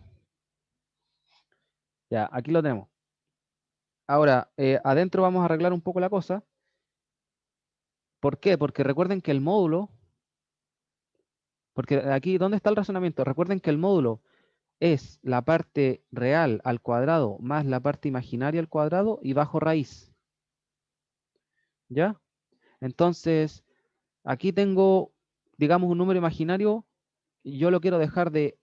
Ya, aquí lo tenemos. Ahora, adentro vamos a arreglar un poco la cosa. ¿Por qué? Porque recuerden que el módulo, porque aquí, ¿dónde está el razonamiento? Recuerden que el módulo es la parte real al cuadrado más la parte imaginaria al cuadrado y bajo raíz. ¿Ya? Entonces, aquí tengo, digamos, un número imaginario y yo lo quiero dejar de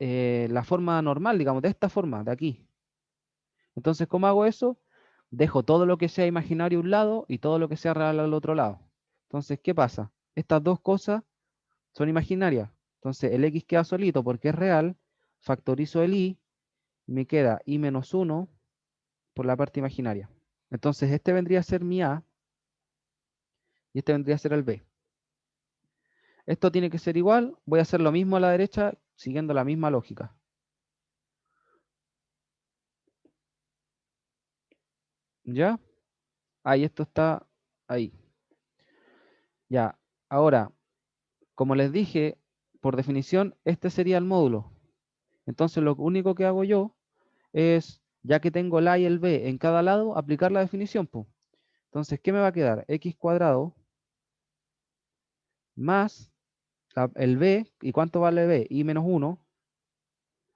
la forma normal, digamos, de esta forma, de aquí. Entonces, ¿cómo hago eso? Dejo todo lo que sea imaginario a un lado y todo lo que sea real al otro lado. Entonces, ¿qué pasa? Estas dos cosas son imaginarias. Entonces, el x queda solito porque es real, factorizo el y, me queda y menos 1 por la parte imaginaria. Entonces, este vendría a ser mi a y este vendría a ser el b. Esto tiene que ser igual, voy a hacer lo mismo a la derecha siguiendo la misma lógica. ¿Ya? Ahí esto está ahí. Ya, ahora, como les dije, por definición, este sería el módulo. Entonces, lo único que hago yo es, ya que tengo el a y el b en cada lado, aplicar la definición, pues. Entonces, ¿qué me va a quedar? X cuadrado más el b, ¿y cuánto vale b? Y menos 1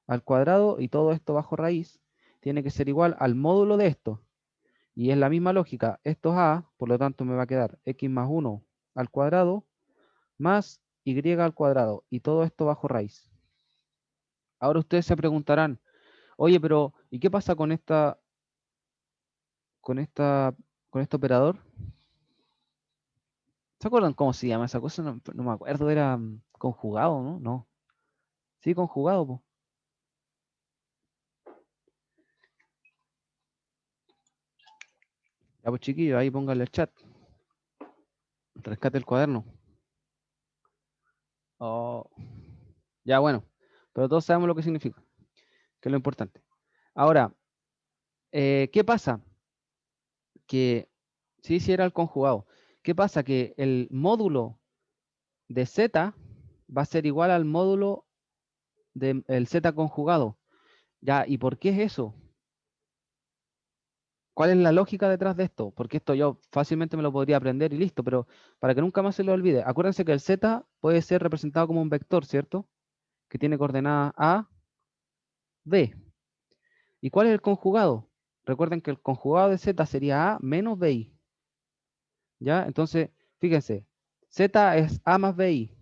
al cuadrado, y todo esto bajo raíz, tiene que ser igual al módulo de esto. Y es la misma lógica, esto es a, por lo tanto me va a quedar x más 1 al cuadrado más y al cuadrado, y todo esto bajo raíz. Ahora ustedes se preguntarán, oye, pero ¿y qué pasa con con esta, con este operador? ¿Se acuerdan cómo se llama esa cosa? No, no me acuerdo, era conjugado, ¿no? No. Sí, conjugado, pues. Ya, pues chiquillos, ahí pónganle el chat. Rescate el cuaderno. Oh. Ya, bueno. Pero todos sabemos lo que significa, que es lo importante. Ahora, ¿qué pasa? Que sí, sí era el conjugado. ¿Qué pasa? Que el módulo de z va a ser igual al módulo del z conjugado. Ya, ¿y por qué es eso? ¿Cuál es la lógica detrás de esto? Porque esto yo fácilmente me lo podría aprender y listo, pero para que nunca más se lo olvide, acuérdense que el z puede ser representado como un vector, ¿cierto? Que tiene coordenadas a, b. ¿Y cuál es el conjugado? Recuerden que el conjugado de z sería a menos bi. ¿Ya? Entonces, fíjense, z es a más bi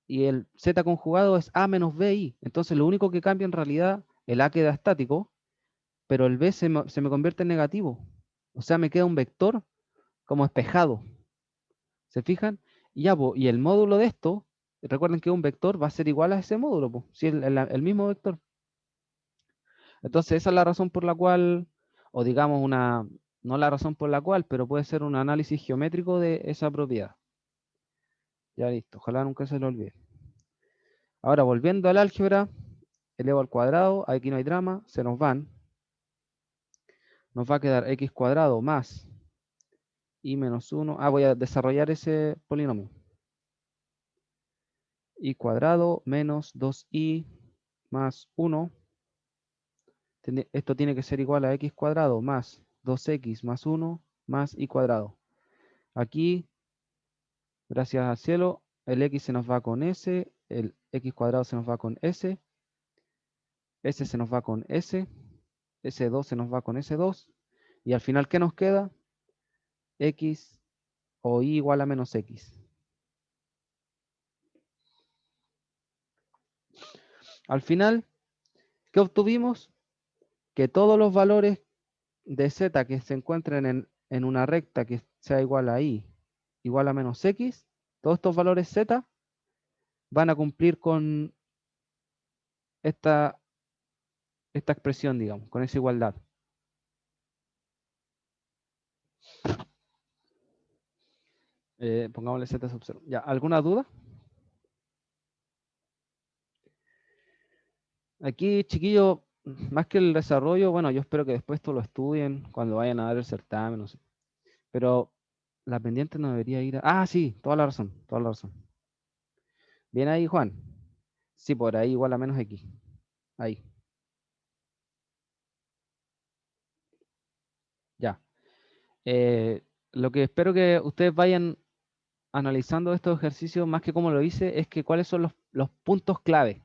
y el z conjugado es a menos bi. Entonces, lo único que cambia en realidad, el a queda estático, pero el b se me convierte en negativo. O sea, me queda un vector como espejado. ¿Se fijan? Y ya, y el módulo de esto, recuerden que un vector va a ser igual a ese módulo, po, si el mismo vector. Entonces, esa es la razón por la cual, o digamos No la razón por la cual, pero puede ser un análisis geométrico de esa propiedad. Ya listo, ojalá nunca se lo olvide. Ahora, volviendo al álgebra, elevo al cuadrado, aquí no hay drama, se nos van. Nos va a quedar x cuadrado más y menos 1. Ah, voy a desarrollar ese polinomio. Y cuadrado menos 2i más 1. Esto tiene que ser igual a x cuadrado más 2x más 1 más i cuadrado. Aquí, gracias al cielo, el x se nos va con s, el x cuadrado se nos va con s, s se nos va con s, s2 se nos va con s2, y al final, ¿qué nos queda? X o y igual a menos x. Al final, ¿qué obtuvimos? Que todos los valores de z que se encuentren en una recta que sea igual a y igual a menos x, todos estos valores z van a cumplir con esta expresión, digamos, con esa igualdad. Pongámosle z sub 0. ¿Ya? ¿Alguna duda? Aquí, chiquillos, más que el desarrollo, bueno, yo espero que después esto lo estudien cuando vayan a dar el certamen, no sé. Pero la pendiente no debería ir a... Ah, sí, toda la razón, toda la razón. Bien ahí, Juan. Sí, por ahí igual a menos x. Ahí. Ya. Lo que espero que ustedes vayan analizando estos ejercicios, más que como lo hice, es que cuáles son los puntos clave.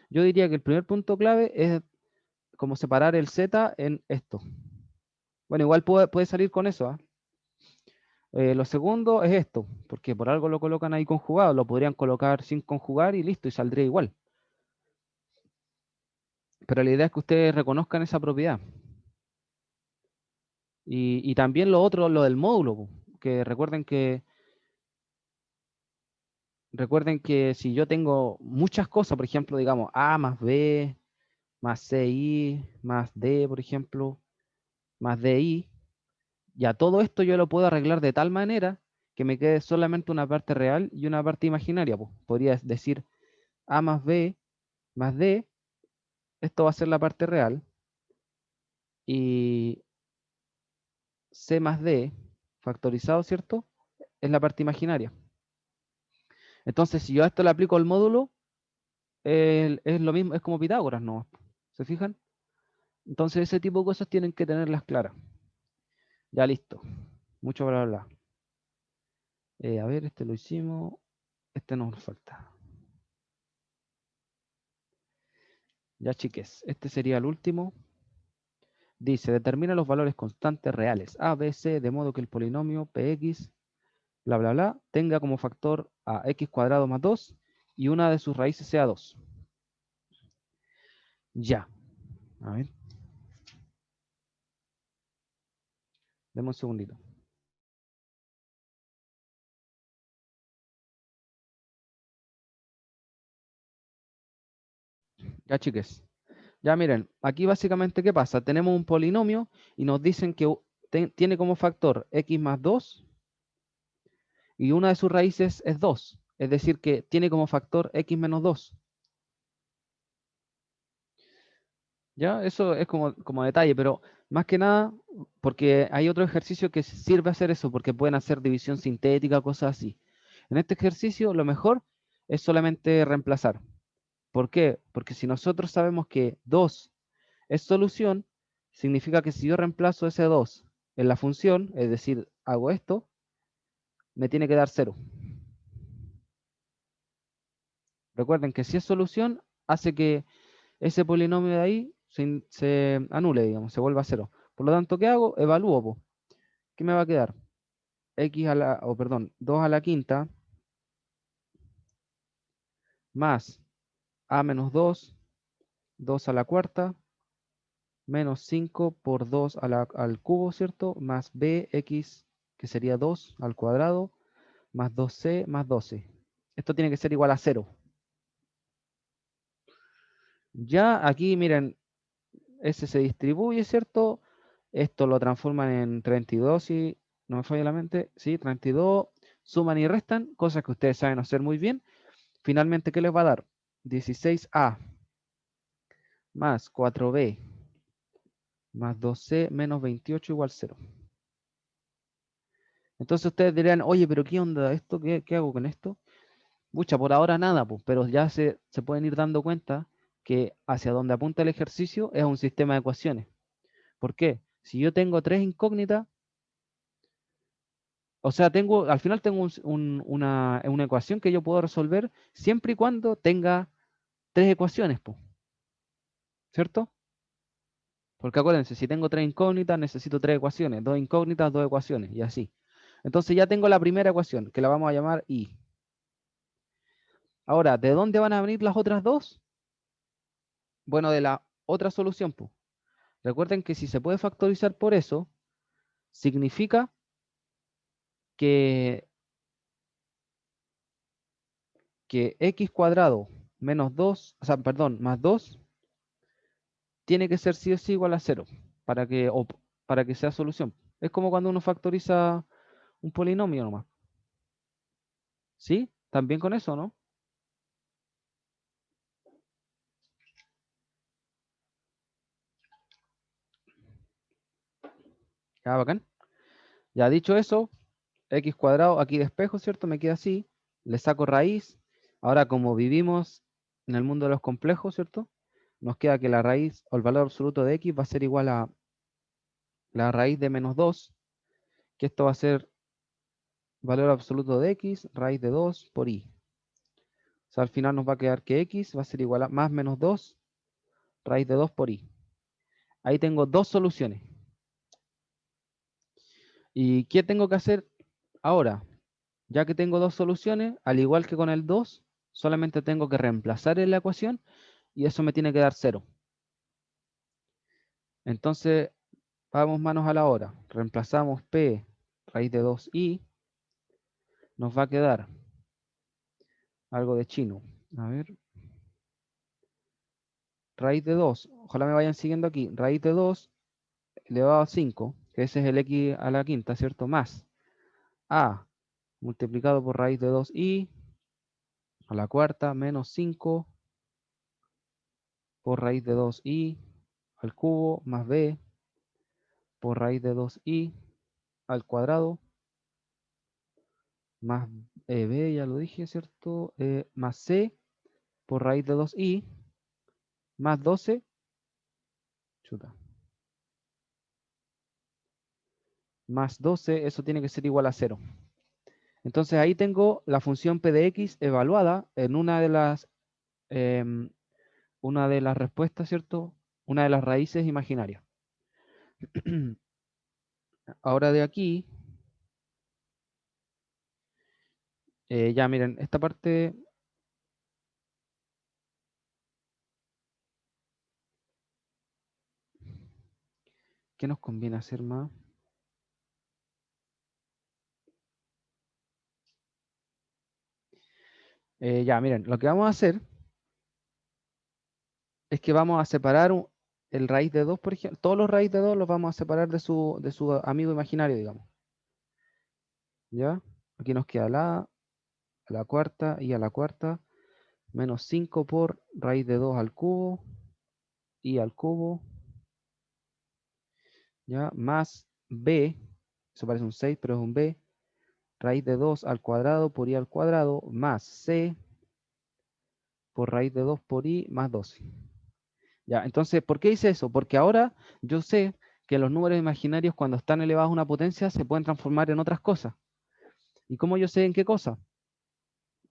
Yo diría que el primer punto clave es como separar el z en esto. Bueno, igual puede salir con eso, ¿ah? Lo segundo es esto, porque por algo lo colocan ahí conjugado, lo podrían colocar sin conjugar y listo, y saldría igual. Pero la idea es que ustedes reconozcan esa propiedad. Y también lo otro, lo del módulo, po, que recuerden que si yo tengo muchas cosas, por ejemplo, digamos A más B, más CI, más D, por ejemplo, más DI, ya todo esto yo lo puedo arreglar de tal manera que me quede solamente una parte real y una parte imaginaria. Pues. Podría decir A más B más D, esto va a ser la parte real, y C más D, factorizado, ¿cierto? Es la parte imaginaria. Entonces, si yo a esto le aplico el módulo, es lo mismo, es como Pitágoras, ¿no? ¿Se fijan? Entonces, ese tipo de cosas tienen que tenerlas claras. Ya listo. Mucho bla, bla, bla. A ver, este lo hicimos. Este nos falta. Ya, chiques. Este sería el último. Dice, determina los valores constantes reales A, B, C, de modo que el polinomio Px, bla, bla, bla, tenga como factor a x cuadrado más 2 y una de sus raíces sea 2. Ya. A ver. Deme un segundito. Ya, chiques. Ya miren, aquí básicamente, ¿qué pasa? Tenemos un polinomio y nos dicen que tiene como factor x más 2 y una de sus raíces es 2. Es decir, que tiene como factor x menos 2. Ya, eso es como detalle, pero más que nada, porque hay otro ejercicio que sirve a hacer eso, porque pueden hacer división sintética, cosas así. En este ejercicio, lo mejor es solamente reemplazar. ¿Por qué? Porque si nosotros sabemos que 2 es solución, significa que si yo reemplazo ese 2 en la función, es decir, hago esto, me tiene que dar 0. Recuerden que si es solución, hace que ese polinomio de ahí se anule, digamos, se vuelva a 0. Por lo tanto, ¿qué hago? Evalúo, po. ¿Qué me va a quedar? X a la, perdón, 2 a la quinta más A menos 2, 2 a la cuarta, menos 5 por 2 al cubo, ¿cierto? Más bx, que sería 2 al cuadrado, más 2c más 12. Esto tiene que ser igual a 0. Ya aquí, miren, ese se distribuye, ¿cierto? Esto lo transforman en 32, si no me falla la mente. Sí, 32, suman y restan, cosas que ustedes saben hacer muy bien. Finalmente, ¿qué les va a dar? 16a más 4b más 2c menos 28 igual 0. Entonces ustedes dirán, oye, pero ¿qué onda esto? ¿Qué hago con esto? Pucha, por ahora nada, pues, pero ya se pueden ir dando cuenta que hacia donde apunta el ejercicio es un sistema de ecuaciones. ¿Por qué? Si yo tengo 3 incógnitas, o sea, al final tengo una ecuación que yo puedo resolver siempre y cuando tenga 3 ecuaciones, pues, ¿cierto? Porque acuérdense, si tengo 3 incógnitas, necesito 3 ecuaciones. 2 incógnitas, 2 ecuaciones, y así. Entonces ya tengo la primera ecuación, que la vamos a llamar I. Ahora, ¿de dónde van a venir las otras dos? Bueno, de la otra solución, pues. Recuerden que si se puede factorizar por eso, significa que, x cuadrado menos 2, o sea, perdón, más 2, tiene que ser sí o sí igual a 0 para que sea solución. Es como cuando uno factoriza un polinomio nomás. ¿Sí? ¿También con eso, no? Ya, bacán. Ya dicho eso, x cuadrado, aquí despejo, ¿cierto? Me queda así. Le saco raíz. Ahora, como vivimos en el mundo de los complejos, ¿cierto? Nos queda que la raíz o el valor absoluto de x va a ser igual a la raíz de menos 2, que esto va a ser valor absoluto de x, raíz de 2 por y. O sea, al final nos va a quedar que x va a ser igual a más menos 2, raíz de 2 por y. Ahí tengo dos soluciones. ¿Y qué tengo que hacer ahora? Ya que tengo dos soluciones, al igual que con el 2, solamente tengo que reemplazar en la ecuación y eso me tiene que dar 0. Entonces, vamos manos a la obra. Reemplazamos p raíz de 2i. Nos va a quedar algo de chino. A ver. Raíz de 2. Ojalá me vayan siguiendo aquí. Raíz de 2 elevado a 5, que ese es el x a la quinta, ¿cierto? Más a multiplicado por raíz de 2i a la cuarta menos 5 por raíz de 2i al cubo más b por raíz de 2i al cuadrado más b, ya lo dije, ¿cierto? Más c por raíz de 2i más 12, chuta, más 12, eso tiene que ser igual a 0. Entonces ahí tengo la función p de x evaluada en una de las respuestas, ¿cierto? Una de las raíces imaginarias. Ahora de aquí, ya miren, esta parte, ¿qué nos conviene hacer más? Ya, miren, lo que vamos a hacer es que vamos a separar el raíz de 2, por ejemplo. Todos los raíz de 2 los vamos a separar de su amigo imaginario, digamos. ¿Ya? Aquí nos queda a la cuarta y a la cuarta, menos 5 por raíz de 2 al cubo y al cubo, ¿ya? Más b, eso parece un 6, pero es un b, raíz de 2 al cuadrado por i al cuadrado, más c por raíz de 2 por i más 12. Ya, entonces, ¿por qué hice eso? Porque ahora yo sé que los números imaginarios cuando están elevados a una potencia se pueden transformar en otras cosas. ¿Y cómo yo sé en qué cosa?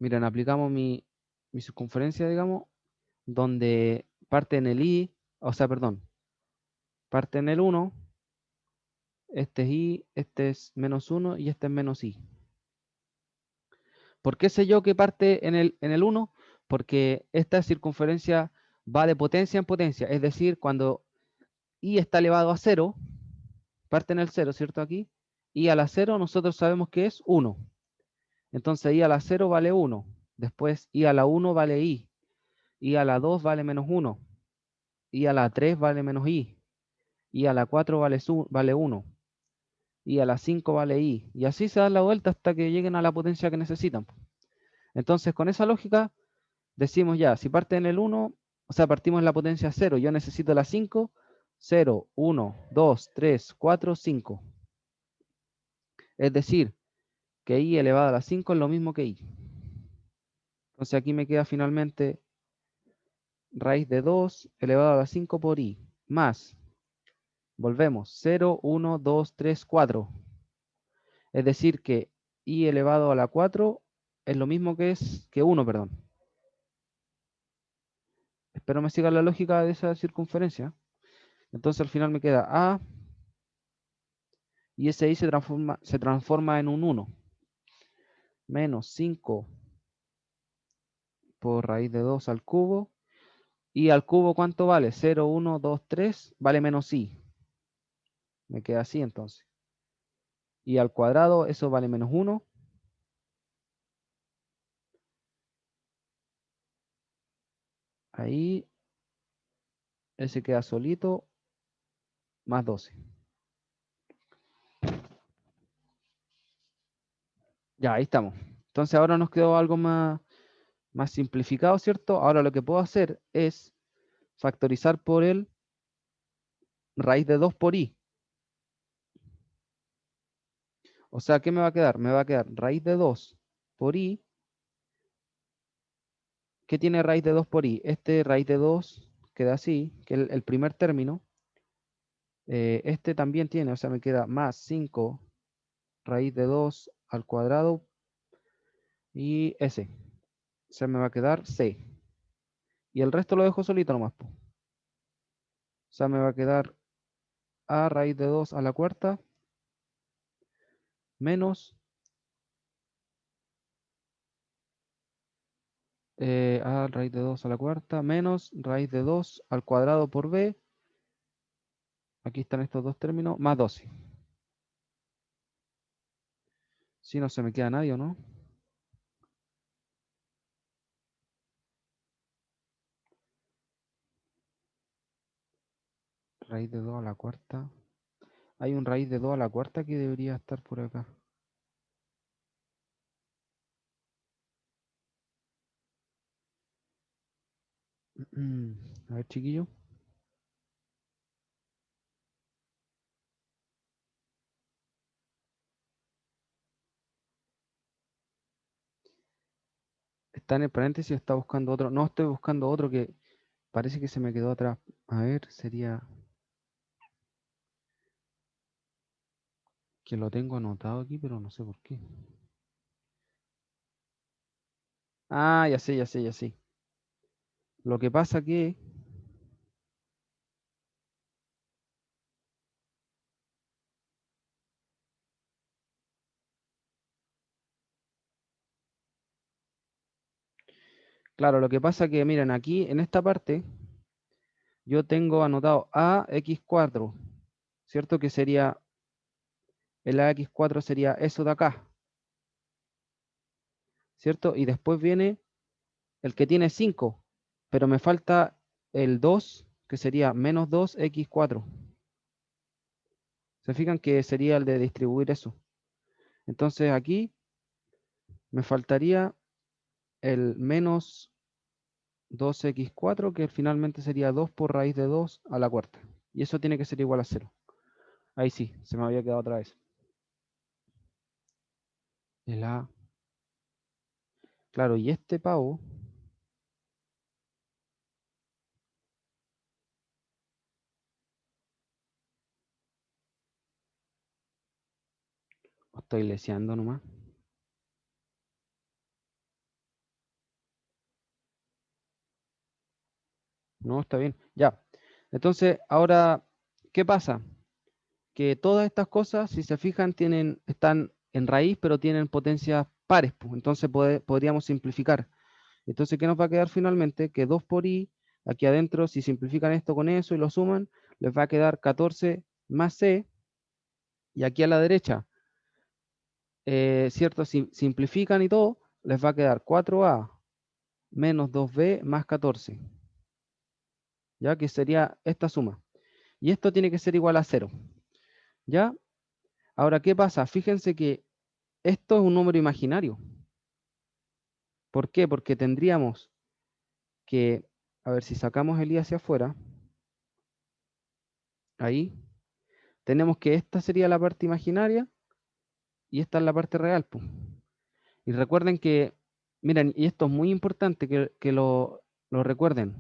Miren, aplicamos mi circunferencia, digamos, donde parte en el i, o sea, perdón, parte en el 1, este es i, este es menos 1 y este es menos i. ¿Por qué sé yo que parte en el 1? Porque esta circunferencia va de potencia en potencia, es decir, cuando i está elevado a 0, parte en el 0, ¿cierto? Aquí, i a la 0 nosotros sabemos que es 1. Entonces i a la 0 vale 1. Después i a la 1 vale i a la 2 vale menos 1, i a la 3 vale menos i y a la 4 vale 1, y a la 5 vale i, y así se da la vuelta hasta que lleguen a la potencia que necesitan. Entonces, con esa lógica, decimos ya, si parte en el 1, o sea, partimos en la potencia 0, yo necesito la 5, 0, 1, 2, 3, 4, 5. Es decir, que i elevado a la 5 es lo mismo que i. Entonces aquí me queda finalmente raíz de 2 elevado a la 5 por i, más, volvemos, 0, 1, 2, 3, 4. Es decir, que i elevado a la 4 es lo mismo que 1, perdón. Espero me siga la lógica de esa circunferencia. Entonces al final me queda a, y ese i se transforma en un 1. Menos 5 por raíz de 2 al cubo. Y al cubo, ¿cuánto vale? 0, 1, 2, 3, vale menos i. Me queda así entonces. Y al cuadrado, eso vale menos 1. Ahí, ese queda solito, más 12. Ya, ahí estamos. Entonces ahora nos quedó algo más simplificado, ¿cierto? Ahora lo que puedo hacer es factorizar por el raíz de 2 por i. O sea, ¿qué me va a quedar? Me va a quedar raíz de 2 por i. ¿Qué tiene raíz de 2 por i? Este raíz de 2 queda así, que el primer término. Este también tiene, o sea, me queda más 5 raíz de 2 al cuadrado y ese. O sea, me va a quedar c. Y el resto lo dejo solito nomás, po. O sea, me va a quedar a raíz de 2 a la cuarta menos a raíz de 2 a la cuarta menos raíz de 2 al cuadrado por b. Aquí están estos dos términos, más 12. Si no se me queda nadie, ¿o no? Raíz de 2 a la cuarta. Hay un raíz de 2 a la cuarta que debería estar por acá. A ver, chiquillo. Está en el paréntesis, está buscando otro. No, estoy buscando otro que parece que se me quedó atrás. A ver, sería que lo tengo anotado aquí, pero no sé por qué. Ah, ya sé, ya sé, ya sé. Lo que pasa que... Claro, lo que pasa que, miren, aquí en esta parte yo tengo anotado AX4, ¿cierto? Que sería, el AX4 sería eso de acá, ¿cierto? Y después viene el que tiene 5, pero me falta el 2, que sería menos 2x4. ¿Se fijan que sería el de distribuir eso? Entonces aquí me faltaría el menos 2x4, que finalmente sería 2 por raíz de 2 a la cuarta. Y eso tiene que ser igual a 0. Ahí sí, se me había quedado otra vez. El A. Claro, y este pavo... Estoy leseando nomás. No, está bien. Ya. Entonces, ahora, ¿qué pasa? Que todas estas cosas, si se fijan, están en raíz, pero tienen potencias pares, pues. Entonces podríamos simplificar. Entonces, ¿qué nos va a quedar finalmente? Que 2 por i, aquí adentro, si simplifican esto con eso y lo suman, les va a quedar 14 más c. Y aquí a la derecha, ¿cierto? Si simplifican y todo, les va a quedar 4a menos 2b más 14. ¿Ya? Que sería esta suma. Y esto tiene que ser igual a 0. ¿Ya? Ahora, ¿qué pasa? Fíjense que esto es un número imaginario. ¿Por qué? Porque tendríamos que, a ver, si sacamos el i hacia afuera, ahí, tenemos que esta sería la parte imaginaria y esta es la parte real, pues. Y recuerden que, miren, y esto es muy importante que lo recuerden.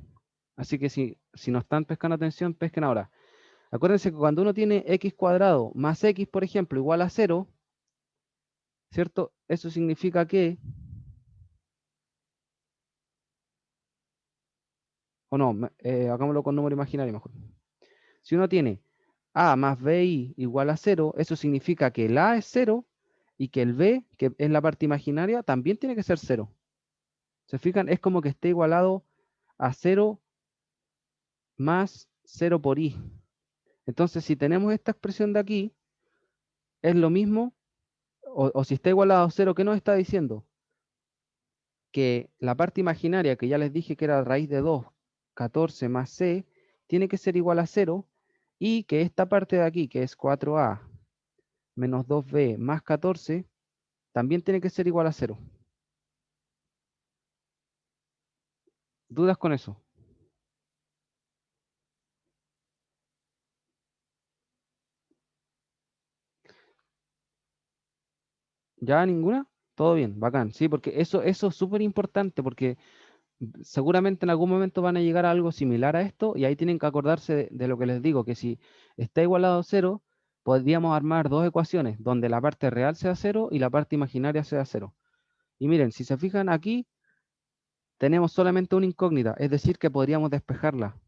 Así que si no están pescando atención, pesquen ahora. Acuérdense que cuando uno tiene x cuadrado más x, por ejemplo, igual a 0, ¿cierto? Eso significa que, o no, hagámoslo con número imaginario mejor. Si uno tiene a más bi igual a 0, eso significa que el a es 0 y que el b, que es la parte imaginaria, también tiene que ser 0. ¿Se fijan? Es como que esté igualado a 0 más 0 por i. Entonces, si tenemos esta expresión de aquí, es lo mismo, o si está igualado a 0, ¿qué nos está diciendo? Que la parte imaginaria, que ya les dije que era raíz de 2, 14 más c, tiene que ser igual a 0, y que esta parte de aquí, que es 4a menos 2b más 14, también tiene que ser igual a 0. ¿Dudas con eso? ¿Ya ninguna? Todo bien, bacán. Sí, porque eso es súper importante, porque seguramente en algún momento van a llegar a algo similar a esto, y ahí tienen que acordarse de lo que les digo, que si está igualado a 0, podríamos armar dos ecuaciones, donde la parte real sea 0 y la parte imaginaria sea 0. Y miren, si se fijan aquí, tenemos solamente una incógnita, es decir, que podríamos despejarla.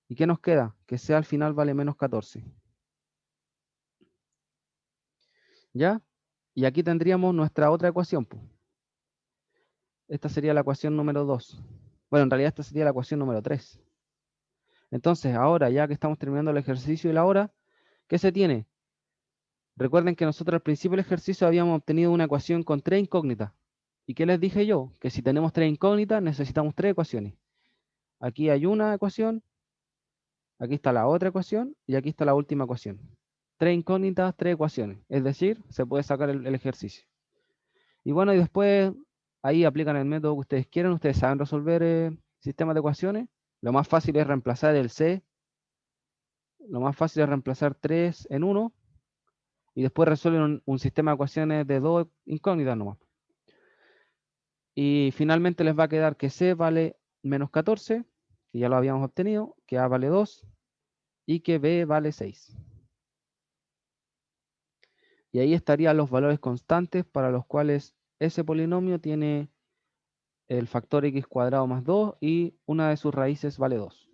¿Y qué nos queda? Que c al final vale menos 14. ¿Ya? Y aquí tendríamos nuestra otra ecuación, pues. Esta sería la ecuación número 2. Bueno, en realidad esta sería la ecuación número 3. Entonces, ahora, ya que estamos terminando el ejercicio y la hora, ¿qué se tiene? Recuerden que nosotros al principio del ejercicio habíamos obtenido una ecuación con 3 incógnitas. ¿Y qué les dije yo? Que si tenemos 3 incógnitas, necesitamos 3 ecuaciones. Aquí hay una ecuación, aquí está la otra ecuación y aquí está la última ecuación. 3 incógnitas, 3 ecuaciones. Es decir, se puede sacar el ejercicio. Y bueno, y después ahí aplican el método que ustedes quieran. Ustedes saben resolver sistemas de ecuaciones. Lo más fácil es reemplazar el c. Lo más fácil es reemplazar 3 en 1. Y después resuelven un sistema de ecuaciones de 2 incógnitas nomás. Y finalmente les va a quedar que c vale menos 14, que ya lo habíamos obtenido, que a vale 2 y que b vale 6. Y ahí estarían los valores constantes para los cuales ese polinomio tiene el factor x cuadrado más 2 y una de sus raíces vale 2.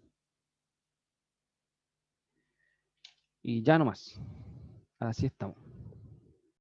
Y ya no más. Así estamos.